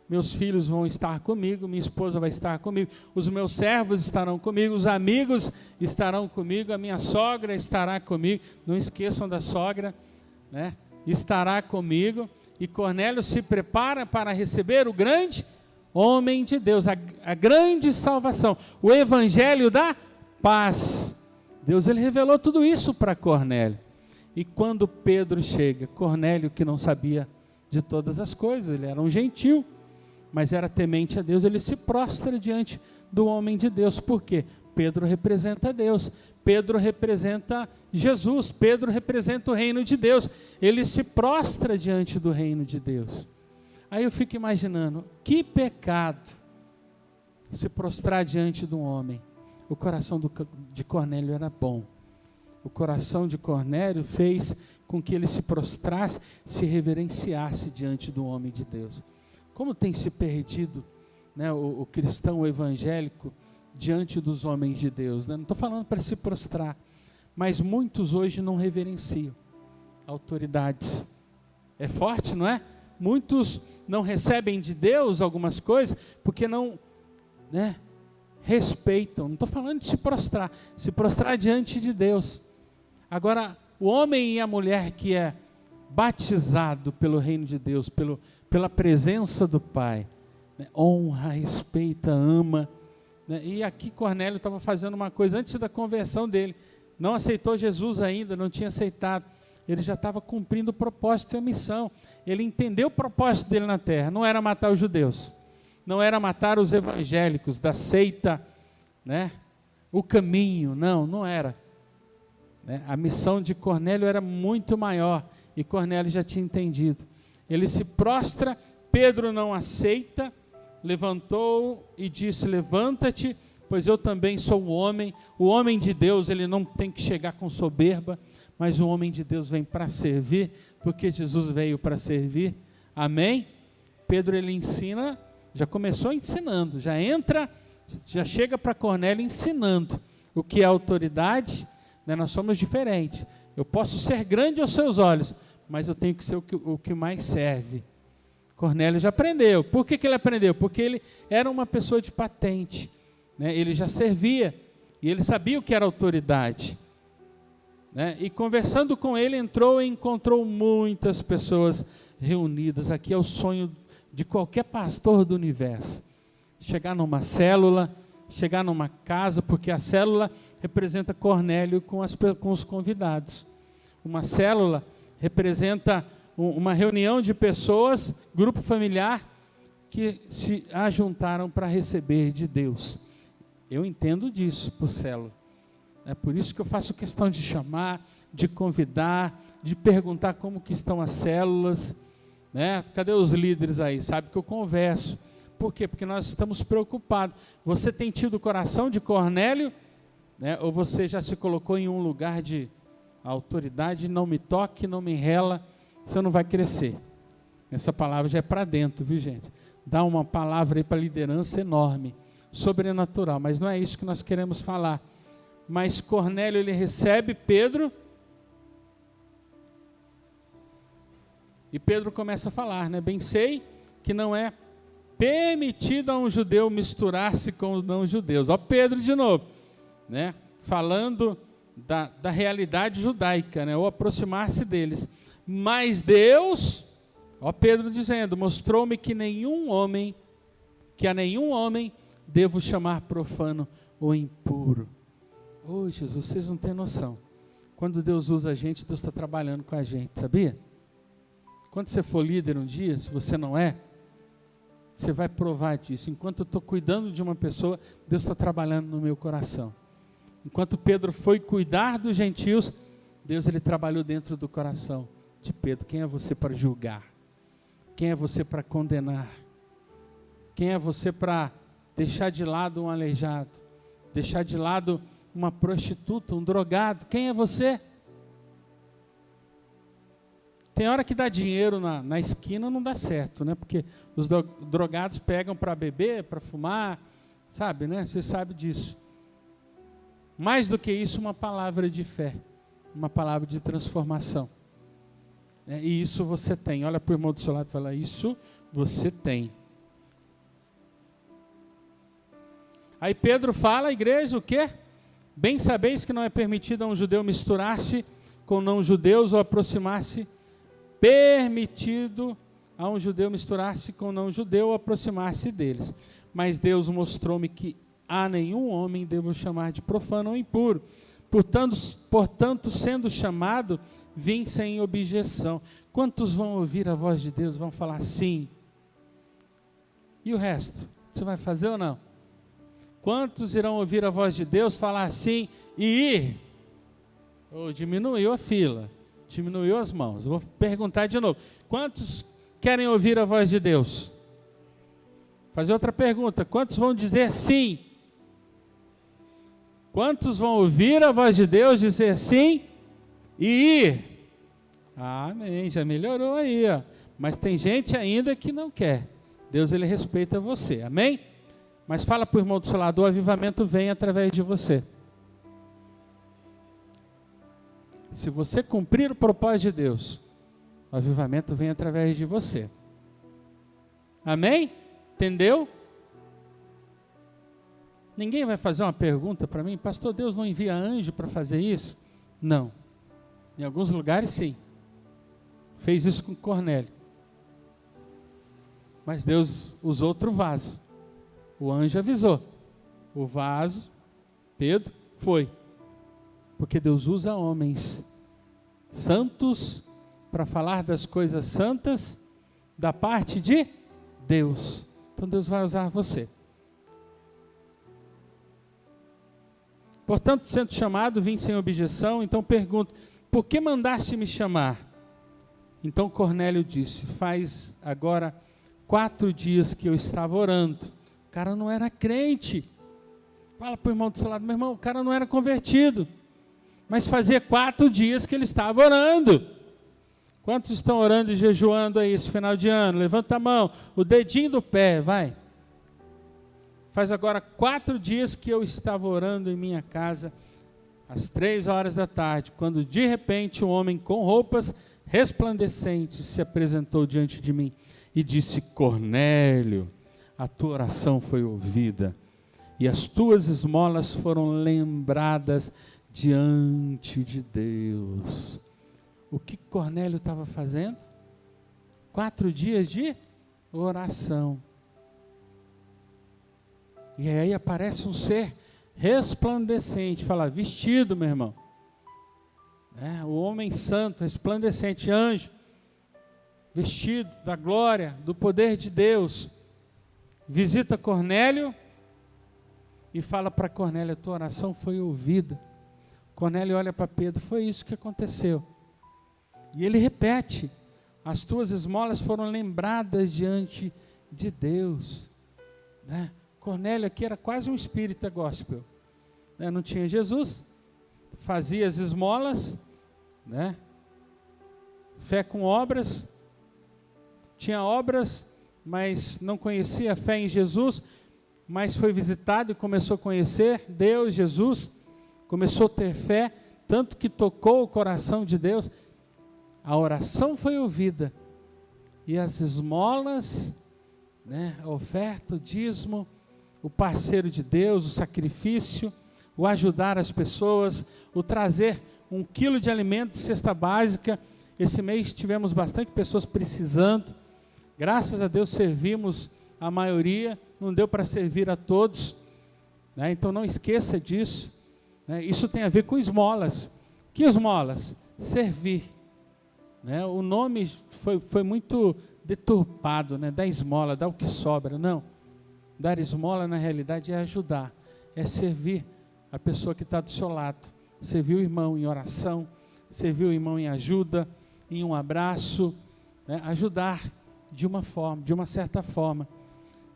meus filhos vão estar comigo, minha esposa vai estar comigo, os meus servos estarão comigo, os amigos estarão comigo, a minha sogra estará comigo. Não esqueçam da sogra, né? Estará comigo. E Cornélio se prepara para receber o grande homem de Deus, a grande salvação, o evangelho da paz. Deus, ele revelou tudo isso para Cornélio. E quando Pedro chega, Cornélio, que não sabia de todas as coisas, ele era um gentil, mas era temente a Deus, ele se prostra diante do homem de Deus. Por quê? Pedro representa Deus, Pedro representa Jesus, Pedro representa o reino de Deus, ele se prostra diante do reino de Deus. Aí eu fico imaginando, que pecado se prostrar diante de um homem. O coração de Cornélio era bom. O coração de Cornélio fez com que ele se prostrasse, se reverenciasse diante do homem de Deus. Como tem se perdido, né, o cristão evangélico diante dos homens de Deus, né? Não estou falando para se prostrar, mas muitos hoje não reverenciam autoridades. É forte, não é? Muitos não recebem de Deus algumas coisas porque não, né, respeitam. Não estou falando de se prostrar diante de Deus. Agora, o homem e a mulher que é batizado pelo reino de Deus, pela presença do Pai, né, honra, respeita, ama, né? E aqui Cornélio estava fazendo uma coisa antes da conversão dele, não aceitou Jesus ainda, não tinha aceitado, ele já estava cumprindo o propósito e a missão, ele entendeu o propósito dele na terra, não era matar os judeus, não era matar os evangélicos da seita, né, o caminho, não era, né? A missão de Cornélio era muito maior, e Cornélio já tinha entendido, ele se prostra, Pedro não aceita, levantou e disse, levanta-te, pois eu também sou um homem, o homem de Deus, ele não tem que chegar com soberba, mas o homem de Deus vem para servir, porque Jesus veio para servir, amém? Pedro, ele ensina, já começou ensinando, já entra, já chega para Cornélio ensinando o que é autoridade, né? Nós somos diferentes, eu posso ser grande aos seus olhos, mas eu tenho que ser o que mais serve. Cornélio já aprendeu. Por que ele aprendeu? Porque ele era uma pessoa de patente, né? Ele já servia, e ele sabia o que era autoridade, né? E conversando com ele, entrou e encontrou muitas pessoas reunidas. Aqui é o sonho de qualquer pastor do universo, chegar numa célula, chegar numa casa, porque a célula representa Cornélio com os convidados. Uma célula representa uma reunião de pessoas, grupo familiar, que se ajuntaram para receber de Deus. Eu entendo disso por célula. É por isso que eu faço questão de chamar, de convidar, de perguntar como que estão as células, né? Cadê os líderes aí? Sabe que eu converso. Por quê? Porque nós estamos preocupados. Você tem tido o coração de Cornélio, né? Ou você já se colocou em um lugar de autoridade, não me toque, não me enrela, você não vai crescer. Essa palavra já é para dentro, viu, gente? Dá uma palavra aí para liderança enorme, sobrenatural, mas não é isso que nós queremos falar. Mas Cornélio, ele recebe Pedro, e Pedro começa a falar, né? Bem sei que não é permitido a um judeu misturar-se com os não-judeus. Ó Pedro de novo, né? Falando da realidade judaica, né? Ou aproximar-se deles. Mas Deus, ó Pedro dizendo, mostrou-me que a nenhum homem devo chamar profano ou impuro. Oh Jesus, vocês não têm noção. Quando Deus usa a gente, Deus está trabalhando com a gente, sabia? Quando você for líder um dia, se você não é, você vai provar disso. Enquanto eu estou cuidando de uma pessoa, Deus está trabalhando no meu coração. Enquanto Pedro foi cuidar dos gentios, Deus, ele trabalhou dentro do coração de Pedro. Quem é você para julgar? Quem é você para condenar? Quem é você para deixar de lado um aleijado? Deixar de lado uma prostituta, um drogado? Quem é você? Tem hora que dá dinheiro na esquina, não dá certo, né? Porque os drogados pegam para beber, para fumar, sabe, né? Você sabe disso. Mais do que isso, uma palavra de fé, uma palavra de transformação. E isso você tem. Olha para o irmão do seu lado e fala, isso você tem. Aí Pedro fala, igreja, o quê? Bem sabeis que não é permitido a um judeu misturar-se com não-judeus ou aproximar-se. Permitido a um judeu misturar-se com não-judeu ou aproximar-se deles. Mas Deus mostrou-me que a nenhum homem devo chamar de profano ou impuro. Portanto, sendo chamado, vim sem objeção. Quantos vão ouvir a voz de Deus, vão falar sim? E o resto? Você vai fazer ou não? Quantos irão ouvir a voz de Deus, falar sim e ir? Oh, diminuiu a fila, diminuiu as mãos. Eu vou perguntar de novo. Quantos querem ouvir a voz de Deus? Fazer outra pergunta. Quantos vão dizer sim? Quantos vão ouvir a voz de Deus, dizer sim e ir? Amém, já melhorou aí, ó. Mas tem gente ainda que não quer. Deus, ele respeita você, amém? Mas fala para o irmão do seu lado, o avivamento vem através de você. Se você cumprir o propósito de Deus, o avivamento vem através de você. Amém? Entendeu? Ninguém vai fazer uma pergunta para mim, pastor, Deus não envia anjo para fazer isso? Não. Em alguns lugares, sim. Fez isso com Cornélio. Mas Deus usou outro vaso. O anjo avisou. O vaso, Pedro, foi. Porque Deus usa homens santos para falar das coisas santas da parte de Deus. Então Deus vai usar você. Portanto, sendo chamado, vim sem objeção. Então pergunto, por que mandaste me chamar? Então Cornélio disse, faz agora 4 dias que eu estava orando. O cara não era crente. Fala para o irmão do seu lado, meu irmão, o cara não era convertido. Mas fazia 4 dias que ele estava orando. Quantos estão orando e jejuando aí esse final de ano? Levanta a mão, o dedinho do pé, vai. Faz agora 4 dias que eu estava orando em minha casa, às 3 horas da tarde, quando de repente um homem com roupas resplandecentes se apresentou diante de mim e disse, Cornélio, a tua oração foi ouvida e as tuas esmolas foram lembradas diante de Deus. O que Cornélio estava fazendo? 4 dias de oração. E aí aparece um ser resplandecente, fala, vestido, meu irmão. O homem santo, resplandecente, anjo, vestido da glória, do poder de Deus, visita Cornélio e fala para Cornélio, a tua oração foi ouvida. Cornélio olha para Pedro, foi isso que aconteceu. E ele repete, as tuas esmolas foram lembradas diante de Deus. Cornélio aqui era quase um espírita gospel. Não tinha Jesus, fazia as esmolas, fé com obras, tinha obras, mas não conhecia a fé em Jesus, mas foi visitado e começou a conhecer Deus, Jesus, começou a ter fé, tanto que tocou o coração de Deus, a oração foi ouvida, e as esmolas, a oferta, o dízimo, o parceiro de Deus, o sacrifício, o ajudar as pessoas, o trazer 1 quilo de alimento, cesta básica. Esse mês tivemos bastante pessoas precisando, graças a Deus servimos a maioria, não deu para servir a todos, então não esqueça disso, isso tem a ver com esmolas. Que esmolas? Servir. O nome foi muito deturpado, dar esmola, dar o que sobra. Não, dar esmola na realidade é ajudar, é servir a pessoa que está do seu lado, servir o irmão em oração, servir o irmão em ajuda, em um abraço, ajudar de uma forma, de uma certa forma.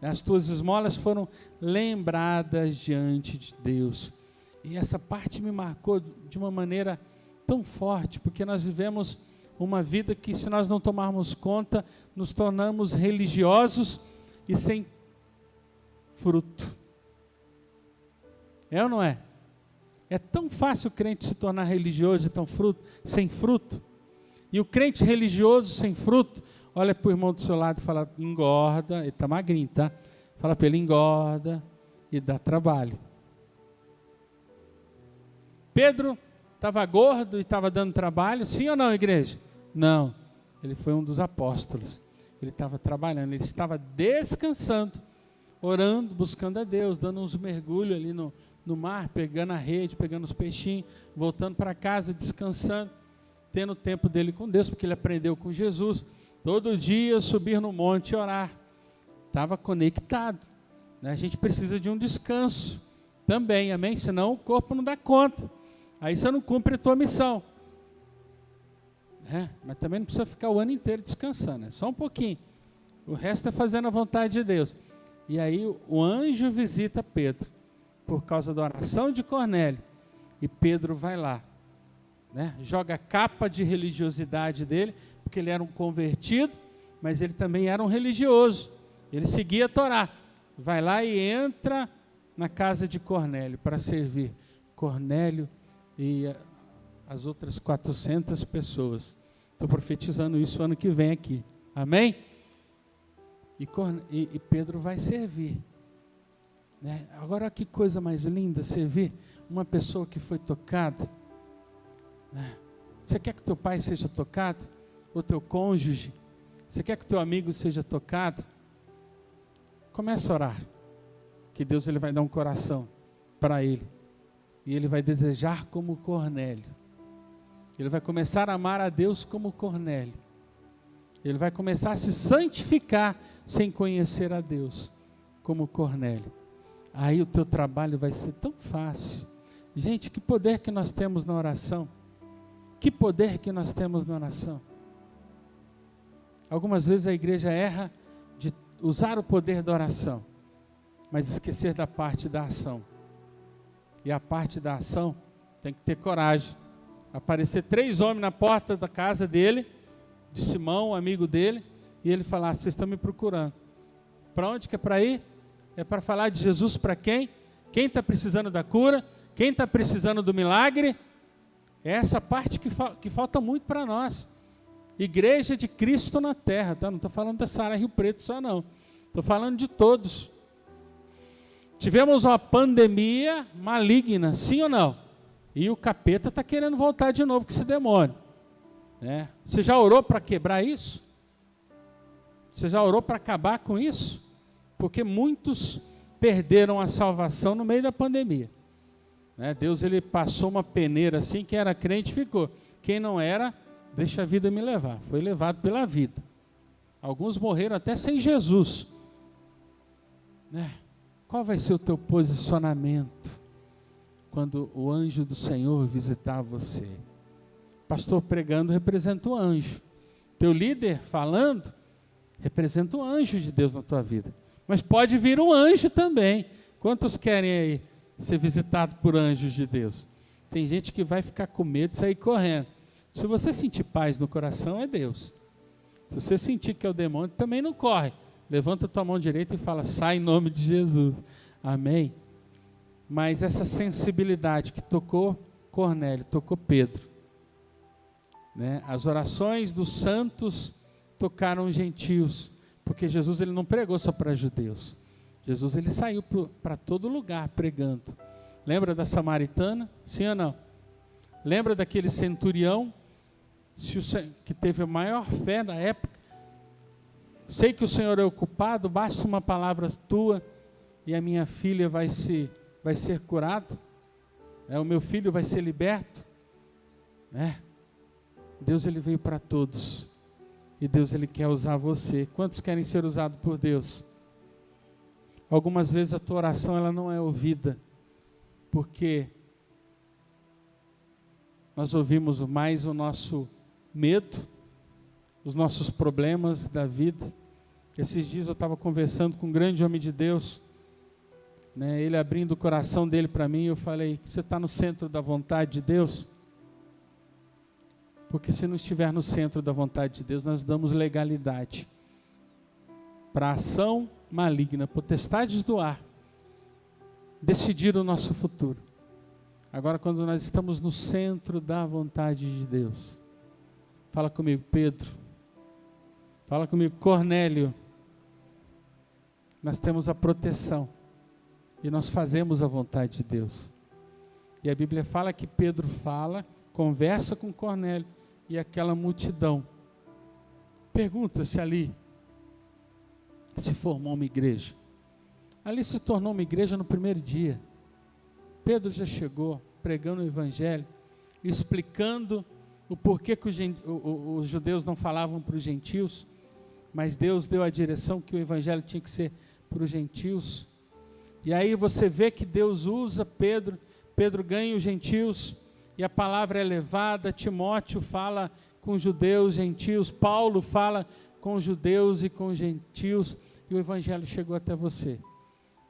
As tuas esmolas foram lembradas diante de Deus. E essa parte me marcou de uma maneira tão forte, porque nós vivemos uma vida que, se nós não tomarmos conta, nos tornamos religiosos e sem fruto. É ou não é? É tão fácil o crente se tornar religioso e sem fruto. E o crente religioso sem fruto, olha para o irmão do seu lado e fala, engorda, ele está magrinho, tá? Fala para ele, engorda e dá trabalho. Pedro estava gordo e estava dando trabalho, sim ou não, igreja? Não, ele foi um dos apóstolos. Ele estava trabalhando, ele estava descansando, orando, buscando a Deus, dando uns mergulhos ali no mar, pegando a rede, pegando os peixinhos, voltando para casa, descansando, tendo o tempo dele com Deus, porque ele aprendeu com Jesus, todo dia subir no monte e orar. Estava conectado. A gente precisa de um descanso também, amém? Senão o corpo não dá conta. Aí você não cumpre a tua missão. Mas também não precisa ficar o ano inteiro descansando, só um pouquinho. O resto é fazendo a vontade de Deus. E aí o anjo visita Pedro, por causa da oração de Cornélio. E Pedro vai lá, joga a capa de religiosidade dele, porque ele era um convertido, mas ele também era um religioso. Ele seguia a Torá. Vai lá e entra na casa de Cornélio para servir. Cornélio e as outras 400 pessoas. Estou profetizando isso ano que vem aqui. Amém? E Pedro vai servir. Agora que coisa mais linda servir uma pessoa que foi tocada. Você quer que teu pai seja tocado? Ou teu cônjuge? Você quer que teu amigo seja tocado? Comece a orar, que Deus ele vai dar um coração para ele. E ele vai desejar como Cornélio. Ele vai começar a amar a Deus como Cornélio. Ele vai começar a se santificar sem conhecer a Deus, como Cornélio. Aí o teu trabalho vai ser tão fácil. Gente, que poder que nós temos na oração. Que poder que nós temos na oração. Algumas vezes a igreja erra de usar o poder da oração, mas esquecer da parte da ação. E a parte da ação tem que ter coragem. Aparecer 3 homens na porta da casa dele, de Simão, amigo dele, e ele falar: vocês estão me procurando. Para onde que é para ir? É para falar de Jesus para quem? Quem está precisando da cura? Quem está precisando do milagre? É essa parte que falta muito para nós. Igreja de Cristo na terra, tá? Não estou falando dessa área Rio Preto só não. Estou falando de todos. Tivemos uma pandemia maligna, sim ou não? E o capeta está querendo voltar de novo com esse demônio. Né? Você já orou para quebrar isso? Você já orou para acabar com isso? Porque muitos perderam a salvação no meio da pandemia. Né? Deus ele passou uma peneira assim, quem era crente ficou. Quem não era, deixa a vida me levar. Foi levado pela vida. Alguns morreram até sem Jesus. Né? Qual vai ser o teu posicionamento quando o anjo do Senhor visitar você? Pastor pregando representa o anjo. Teu líder falando representa o anjo de Deus na tua vida. Mas pode vir um anjo também. Quantos querem aí ser visitado por anjos de Deus? Tem gente que vai ficar com medo de sair correndo. Se você sentir paz no coração, é Deus. Se você sentir que é o demônio, também não corre. Levanta a tua mão direita e fala: sai em nome de Jesus. Amém? Mas essa sensibilidade que tocou Cornélio, tocou Pedro. Né? As orações dos santos tocaram os gentios. Porque Jesus ele não pregou só para judeus. Jesus ele saiu para todo lugar pregando. Lembra da samaritana? Sim ou não? Lembra daquele centurião que teve a maior fé da época? Sei que o Senhor é ocupado, basta uma palavra tua e a minha filha vai ser curada. O meu filho vai ser liberto. Deus ele veio para todos. E Deus ele quer usar você. Quantos querem ser usados por Deus? Algumas vezes a tua oração ela não é ouvida, porque nós ouvimos mais o nosso medo, os nossos problemas da vida. Esses dias eu estava conversando com um grande homem de Deus, né, ele abrindo o coração dele para mim, eu falei: você está no centro da vontade de Deus? Porque se não estiver no centro da vontade de Deus, nós damos legalidade para a ação maligna, potestades do ar, decidir o nosso futuro. Agora, quando nós estamos no centro da vontade de Deus, fala comigo, Pedro, fala comigo, Cornélio, nós temos a proteção e nós fazemos a vontade de Deus. E a Bíblia fala que Pedro fala, conversa com Cornélio e aquela multidão. Pergunta se ali se formou uma igreja. Ali se tornou uma igreja no primeiro dia. Pedro já chegou pregando o evangelho, explicando o porquê que os judeus não falavam para os gentios, mas Deus deu a direção que o evangelho tinha que ser para os gentios. E aí você vê que Deus usa Pedro, Pedro ganha os gentios, e a palavra é levada. Timóteo fala com judeus, gentios, Paulo fala com judeus e com gentios, e o evangelho chegou até você.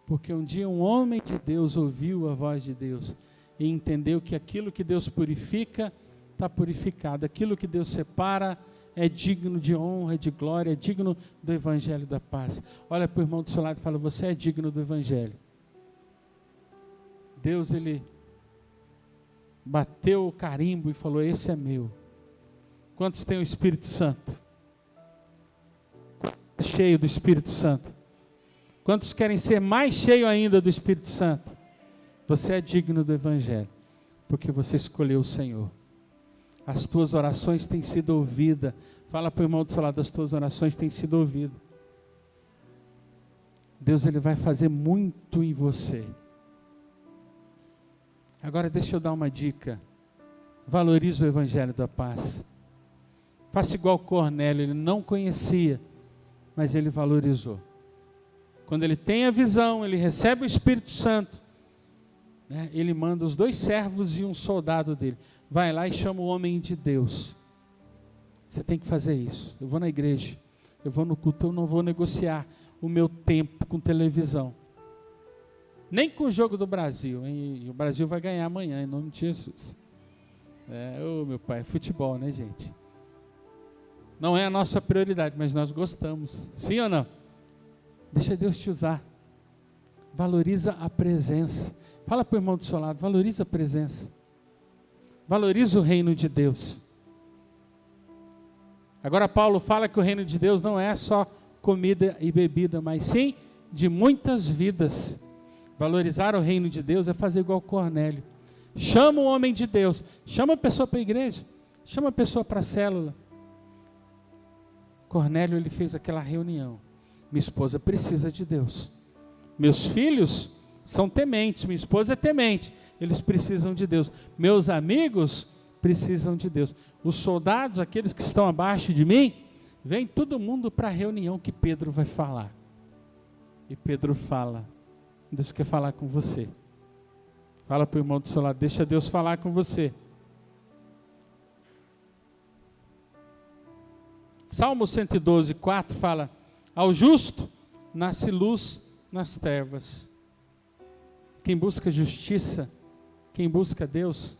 Porque um dia um homem de Deus ouviu a voz de Deus e entendeu que aquilo que Deus purifica, está purificado. Aquilo que Deus separa é digno de honra, de glória, é digno do evangelho da paz. Olha para o irmão do seu lado e fala: você é digno do evangelho. Deus, ele bateu o carimbo e falou: esse é meu. Quantos têm o Espírito Santo? Cheio do Espírito Santo. Quantos querem ser mais cheio ainda do Espírito Santo? Você é digno do evangelho, porque você escolheu o Senhor. As tuas orações têm sido ouvidas. Fala para o irmão do seu lado, as tuas orações têm sido ouvidas. Deus, Ele vai fazer muito em você. Agora deixa eu dar uma dica. Valorize o Evangelho da Paz. Faça igual Cornélio, ele não conhecia, mas ele valorizou. Quando ele tem a visão, ele recebe o Espírito Santo, né? Ele manda os 2 servos e um soldado dele. Vai lá e chama o homem de Deus. Você tem que fazer isso. Eu vou na igreja, eu vou no culto, eu não vou negociar o meu tempo com televisão. Nem com o jogo do Brasil, hein? E o Brasil vai ganhar amanhã, em nome de Jesus. Meu pai, futebol, né, gente? Não é a nossa prioridade, mas nós gostamos. Sim ou não? Deixa Deus te usar. Valoriza a presença. Fala para o irmão do seu lado, valoriza a presença. Valoriza o reino de Deus. Agora Paulo fala que o reino de Deus não é só comida e bebida, mas sim de muitas vidas. Valorizar o reino de Deus é fazer igual Cornélio. Chama o homem de Deus, chama a pessoa para a igreja, chama a pessoa para a célula. Cornélio, ele fez aquela reunião. Minha esposa precisa de Deus. Meus filhos são tementes, minha esposa é temente. Eles precisam de Deus. Meus amigos precisam de Deus. Os soldados, aqueles que estão abaixo de mim, vem todo mundo para a reunião que Pedro vai falar. E Pedro fala, Deus quer falar com você. Fala para o irmão do seu lado, deixa Deus falar com você. Salmo 112, 4 fala, ao justo nasce luz nas trevas. Quem busca justiça, quem busca Deus,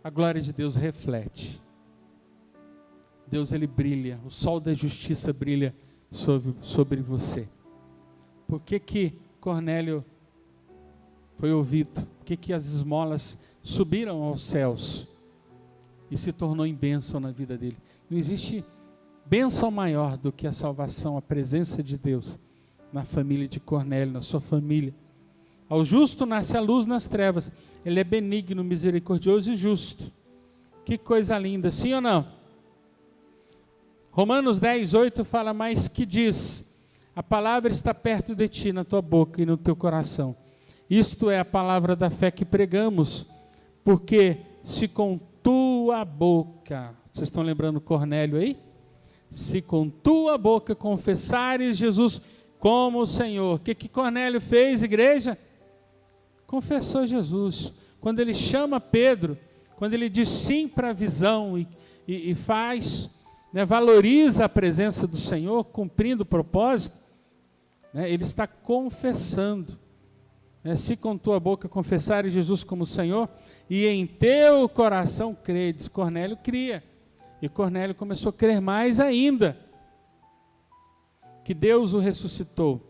a glória de Deus reflete. Deus, ele brilha, o sol da justiça brilha sobre você. Por que Cornélio foi ouvido? Por que as esmolas subiram aos céus e se tornou em bênção na vida dele? Não existe bênção maior do que a salvação, a presença de Deus na família de Cornélio, na sua família. Ao justo nasce a luz nas trevas. Ele é benigno, misericordioso e justo. Que coisa linda, sim ou não? Romanos 10, 8 fala mais que diz, a palavra está perto de ti, na tua boca e no teu coração. Isto é a palavra da fé que pregamos, porque se com tua boca, vocês estão lembrando Cornélio aí? Se com tua boca confessares Jesus como o Senhor. O que Cornélio fez, igreja? Confessou Jesus. Quando ele chama Pedro, quando ele diz sim para a visão e faz, né, valoriza a presença do Senhor, cumprindo o propósito, né, ele está confessando. Se com tua boca confessares Jesus como Senhor e em teu coração credes. Cornélio cria. E Cornélio começou a crer mais ainda. Que Deus o ressuscitou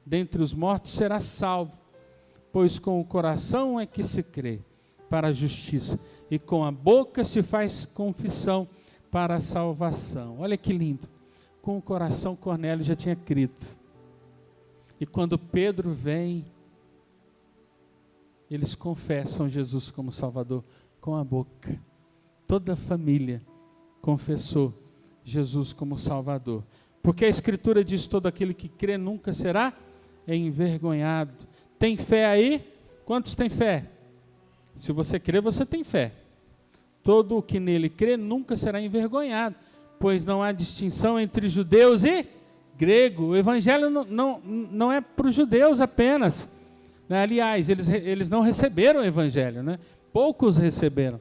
dentre os mortos, será salvo. Pois com o coração é que se crê para a justiça. E com a boca se faz confissão para a salvação. Olha que lindo. Com o coração Cornélio já tinha crido. E quando Pedro vem, eles confessam Jesus como Salvador com a boca. Toda a família confessou Jesus como Salvador. Porque a Escritura diz, todo aquele que crê nunca será envergonhado. Tem fé aí? Quantos tem fé? Se você crê, você tem fé. Todo o que nele crê nunca será envergonhado, pois não há distinção entre judeus e grego. O Evangelho não é para os judeus apenas. Aliás, eles não receberam o Evangelho, né? Poucos receberam.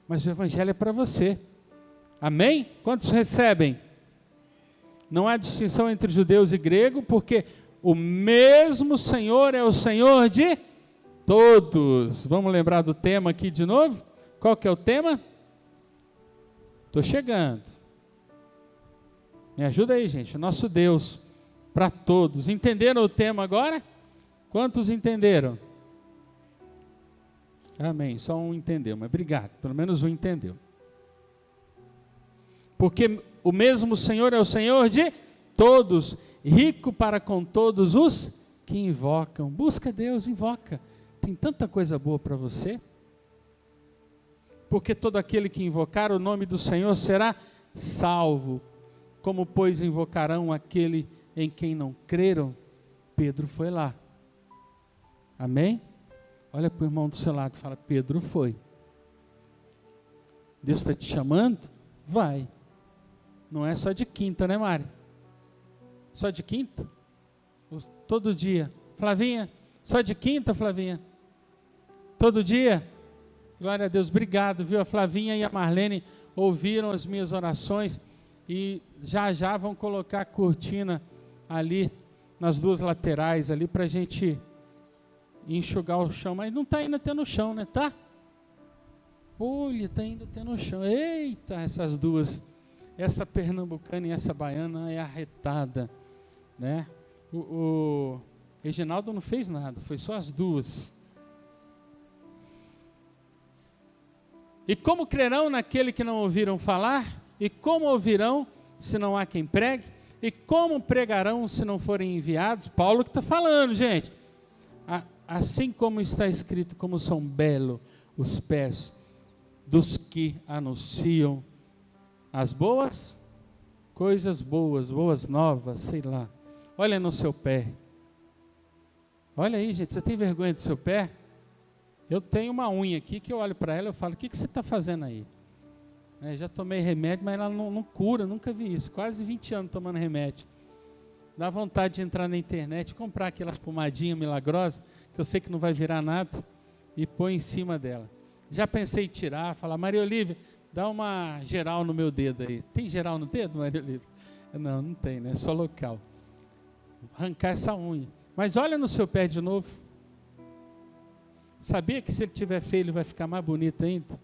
Mas o Evangelho é para você. Amém? Quantos recebem? Não há distinção entre judeus e grego, porque o mesmo Senhor é o Senhor de todos. Vamos lembrar do tema aqui de novo? Qual que é o tema? Estou chegando. Me ajuda aí, gente. Nosso Deus para todos. Entenderam o tema agora? Quantos entenderam? Amém. Só um entendeu, mas obrigado. Pelo menos um entendeu. Porque o mesmo Senhor é o Senhor de todos, rico para com todos os que invocam. Busca Deus, invoca. Tem tanta coisa boa para você. porque todo aquele que invocar o nome do Senhor será salvo. Como, pois, invocarão aquele em quem não creram? Pedro foi lá. Amém? Olha para o irmão do seu lado e fala: Pedro foi. Deus está te chamando? Vai. Não é só de quinta, né, Mari? Só de quinta? Todo dia. Flavinha, só de quinta, Flavinha? Todo dia? Glória a Deus, obrigado, viu? A Flavinha e a Marlene ouviram as minhas orações e já vão colocar a cortina ali nas duas laterais ali para a gente enxugar o chão, mas não está ainda tendo chão, né? Tá? Olha, está ainda tendo chão. Eita, essas duas, essa pernambucana e essa baiana é arretada, né? O Reginaldo não fez nada, foi só as duas. E como crerão naquele que não ouviram falar? E como ouvirão se não há quem pregue? E como pregarão se não forem enviados? Paulo que está falando, gente. Assim como está escrito, como são belos os pés dos que anunciam as boas coisas boas, boas novas, sei lá. Olha no seu pé. Olha aí, gente, você tem vergonha do seu pé? Eu tenho uma unha aqui que eu olho para ela e falo: o que você está fazendo aí? Já tomei remédio, mas ela não cura, nunca vi isso. Quase 20 anos tomando remédio. Dá vontade de entrar na internet, comprar aquelas pomadinhas milagrosas, que eu sei que não vai virar nada, e pôr em cima dela. Já pensei em tirar, falar: Maria Olívia, dá uma geral no meu dedo aí. Tem geral no dedo, Maria Olívia? Não tem, né? É só local. Arrancar essa unha. Mas olha no seu pé de novo. Sabia que se ele tiver feio, ele vai ficar mais bonito ainda?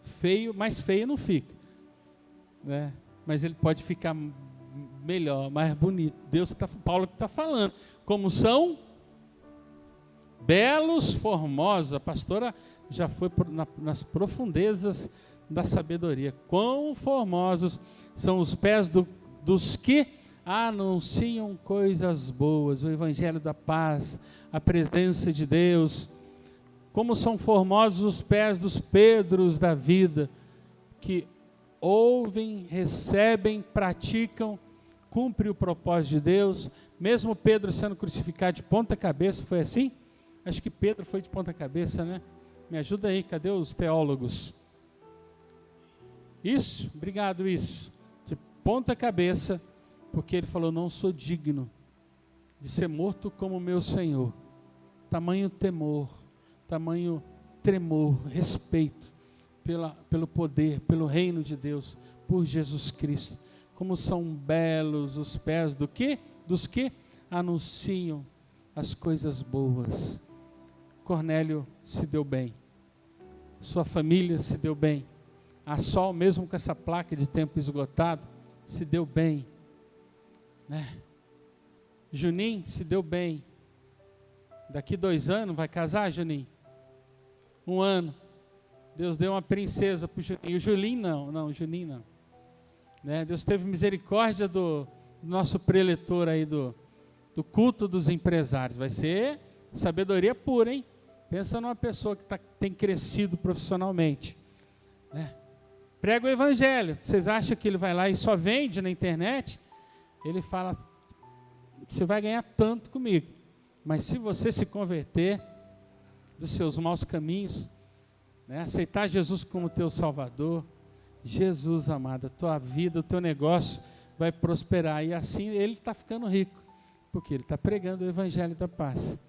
Feio, mais feio não fica, né? Mas ele pode ficar melhor, mais bonito. Paulo que está falando. Como são belos, formosos. A pastora já foi nas profundezas da sabedoria. Quão formosos são os pés dos que anunciam coisas boas, o evangelho da paz, a presença de Deus. Como são formosos os pés dos Pedros da vida, que ouvem, recebem, praticam, cumprem o propósito de Deus. Mesmo Pedro sendo crucificado de ponta cabeça, foi assim? Acho que Pedro foi de ponta cabeça, né? Me ajuda aí, cadê os teólogos? Isso, obrigado, isso. De ponta cabeça, porque ele falou: não sou digno de ser morto como meu Senhor. Tamanho temor, tamanho tremor, respeito pelo poder, pelo reino de Deus, por Jesus Cristo. Como são belos os pés dos que anunciam as coisas boas. Cornélio se deu bem, sua família se deu bem, a Sol, mesmo com essa placa de tempo esgotado, se deu bem, né? Juninho se deu bem. Daqui 2 anos vai casar, Juninho? 1 ano. Deus deu uma princesa para o Juninho. O Julinho não, Juninho não. Né? Deus teve misericórdia do nosso preletor aí do culto dos empresários. Vai ser sabedoria pura, hein? Pensa numa pessoa que tem crescido profissionalmente. Né? Prega o evangelho. Vocês acham que ele vai lá e só vende na internet? Ele fala: você vai ganhar tanto comigo, mas se você se converter dos seus maus caminhos, né, aceitar Jesus como teu Salvador, Jesus amado, a tua vida, o teu negócio vai prosperar. E assim ele está ficando rico, porque ele está pregando o evangelho da paz.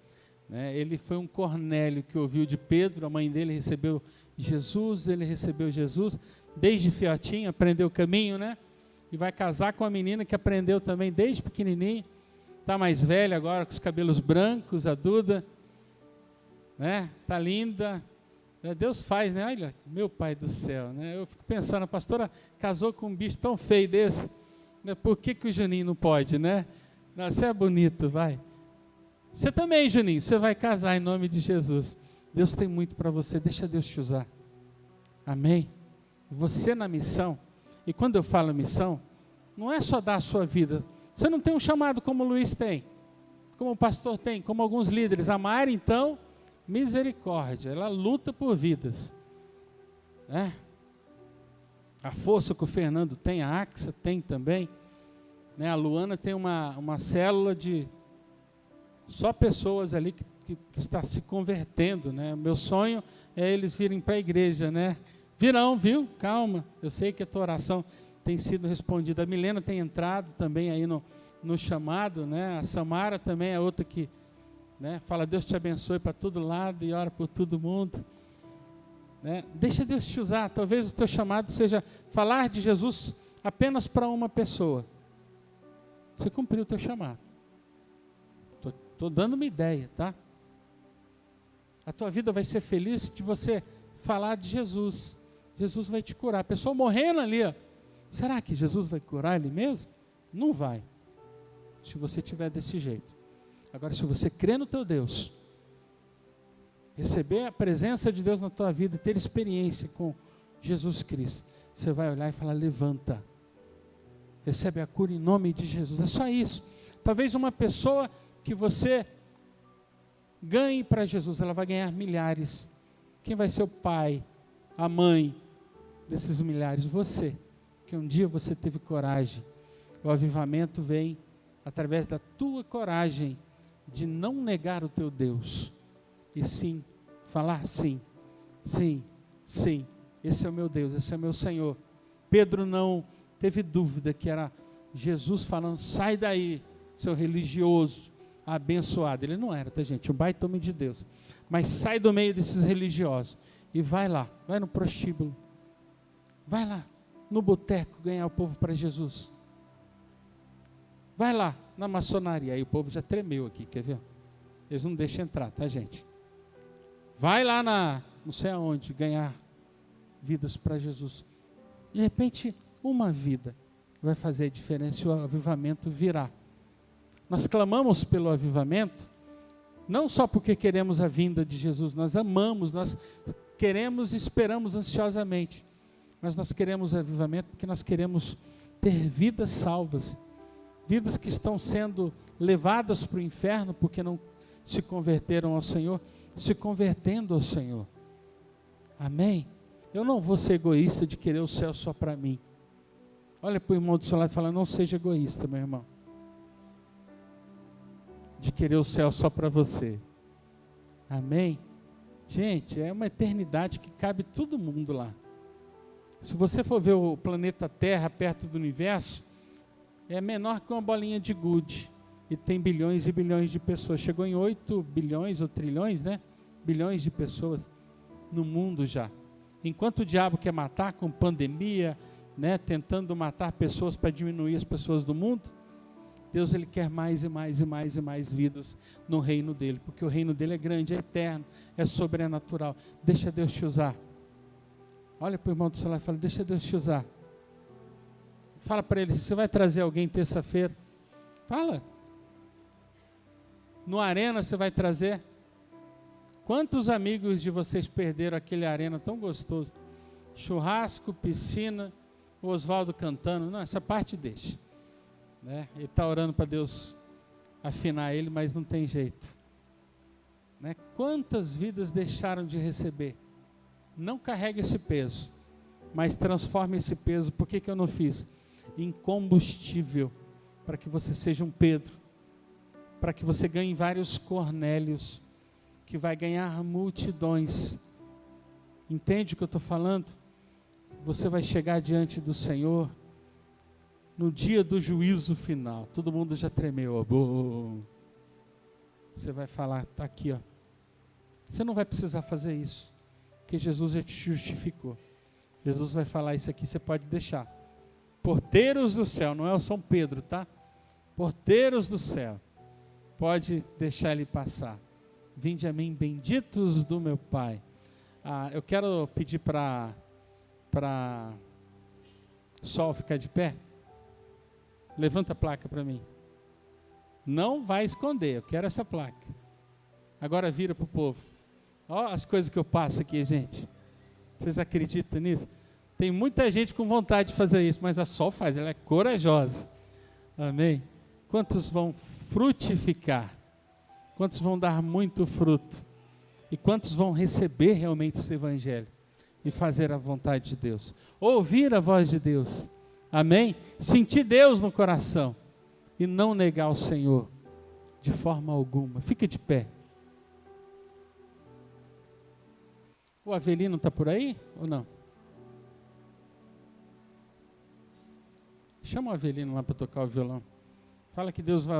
Né? Ele foi um Cornélio que ouviu de Pedro, a mãe dele recebeu Jesus, ele recebeu Jesus, desde fiotinho, aprendeu o caminho, né? E vai casar com a menina que aprendeu também desde pequenininho, está mais velha agora, com os cabelos brancos, a Duda, né? Está linda. Deus faz, né? Olha, meu pai do céu, né? Eu fico pensando, a pastora casou com um bicho tão feio desse, né? Por que o Juninho não pode, né? Não, você é bonito, vai. Você também, Juninho, você vai casar em nome de Jesus. Deus tem muito para você, deixa Deus te usar. Amém? Você na missão, e quando eu falo missão, não é só dar a sua vida. Você não tem um chamado como o Luiz tem, como o pastor tem, como alguns líderes. A Mari, então, misericórdia, ela luta por vidas. A força que o Fernando tem, a Axa tem também. Né? A Luana tem uma célula de só pessoas ali que está se convertendo. Né? Meu sonho é eles virem para a igreja. Né? Virão, viu? Calma. Eu sei que a tua oração tem sido respondida. A Milena tem entrado também aí no chamado. Né? A Samara também é outra que, né, fala Deus te abençoe para todo lado e ora por todo mundo. Né? Deixa Deus te usar. Talvez o teu chamado seja falar de Jesus apenas para uma pessoa. Você cumpriu o teu chamado. Estou dando uma ideia, tá? A tua vida vai ser feliz de você falar de Jesus. Jesus vai te curar. A pessoa morrendo ali, ó. Será que Jesus vai curar ele mesmo? Não vai. Se você tiver desse jeito. Agora, se você crê no teu Deus, receber a presença de Deus na tua vida, ter experiência com Jesus Cristo, você vai olhar e falar, levanta. Recebe a cura em nome de Jesus. É só isso. Talvez uma pessoa que você ganhe para Jesus, ela vai ganhar milhares. Quem vai ser o pai, a mãe desses milhares? Você. Que um dia você teve coragem. O avivamento vem através da tua coragem de não negar o teu Deus. E sim, falar sim, sim, sim. Esse é o meu Deus, esse é o meu Senhor. Pedro não teve dúvida que era Jesus falando, sai daí, seu religioso, abençoado. Ele não era, tá gente? Um baita homem de Deus. Mas sai do meio desses religiosos e vai lá, vai no prostíbulo. Vai lá, no boteco, ganhar o povo para Jesus. Vai lá, na maçonaria. Aí o povo já tremeu aqui, quer ver? Eles não deixam entrar, tá gente? Vai lá não sei aonde, ganhar vidas para Jesus. De repente, uma vida vai fazer a diferença e o avivamento virá. Nós clamamos pelo avivamento, não só porque queremos a vinda de Jesus, nós amamos, nós queremos e esperamos ansiosamente, mas nós queremos o avivamento porque nós queremos ter vidas salvas, vidas que estão sendo levadas para o inferno porque não se converteram ao Senhor, se convertendo ao Senhor. Amém? Eu não vou ser egoísta de querer o céu só para mim. Olha para o irmão do seu lado e fala, não seja egoísta, meu irmão. De querer o céu só para você. Amém? Gente, é uma eternidade que cabe todo mundo lá. Se você for ver o planeta Terra perto do universo, é menor que uma bolinha de gude. E tem bilhões e bilhões de pessoas. Chegou em 8 bilhões ou trilhões, né? Bilhões de pessoas no mundo já. Enquanto o diabo quer matar com pandemia, né, tentando matar pessoas para diminuir as pessoas do mundo, Deus ele quer mais e mais e mais e mais vidas no reino dele, porque o reino dele é grande, é eterno, é sobrenatural. Deixa Deus te usar. Olha para o irmão do seu lado e fala, deixa Deus te usar. Fala para ele, você vai trazer alguém terça-feira? Fala. No Arena você vai trazer? Quantos amigos de vocês perderam aquele Arena tão gostoso? Churrasco, piscina, o Oswaldo cantando. Não, essa parte deixa. Né? Ele está orando para Deus afinar ele, mas não tem jeito. Né? Quantas vidas deixaram de receber? Não carregue esse peso, mas transforme esse peso. Por que eu não fiz? Em combustível, para que você seja um Pedro, para que você ganhe vários Cornélios, que vai ganhar multidões. Entende o que eu estou falando? Você vai chegar diante do Senhor no dia do juízo final. Todo mundo já tremeu. Você vai falar, está aqui, ó. Você não vai precisar fazer isso, porque Jesus já te justificou. Jesus vai falar isso aqui, você pode deixar. Porteiros do céu, não é o São Pedro, tá? Porteiros do céu, pode deixar ele passar. Vinde a mim, benditos do meu Pai. Eu quero pedir para Sol ficar de pé. Levanta a placa para mim. Não vai esconder, eu quero essa placa. Agora vira para o povo. Ó as coisas que eu passo aqui, gente. Vocês acreditam nisso? Tem muita gente com vontade de fazer isso, mas a Sol faz, ela é corajosa. Amém? Quantos vão frutificar? Quantos vão dar muito fruto? E quantos vão receber realmente esse evangelho? e fazer a vontade de Deus. Ouvir a voz de Deus. Amém? Sentir Deus no coração e não negar o Senhor de forma alguma. Fica de pé. O Avelino está por aí ou não? Chama o Avelino lá para tocar o violão. Fala que Deus vai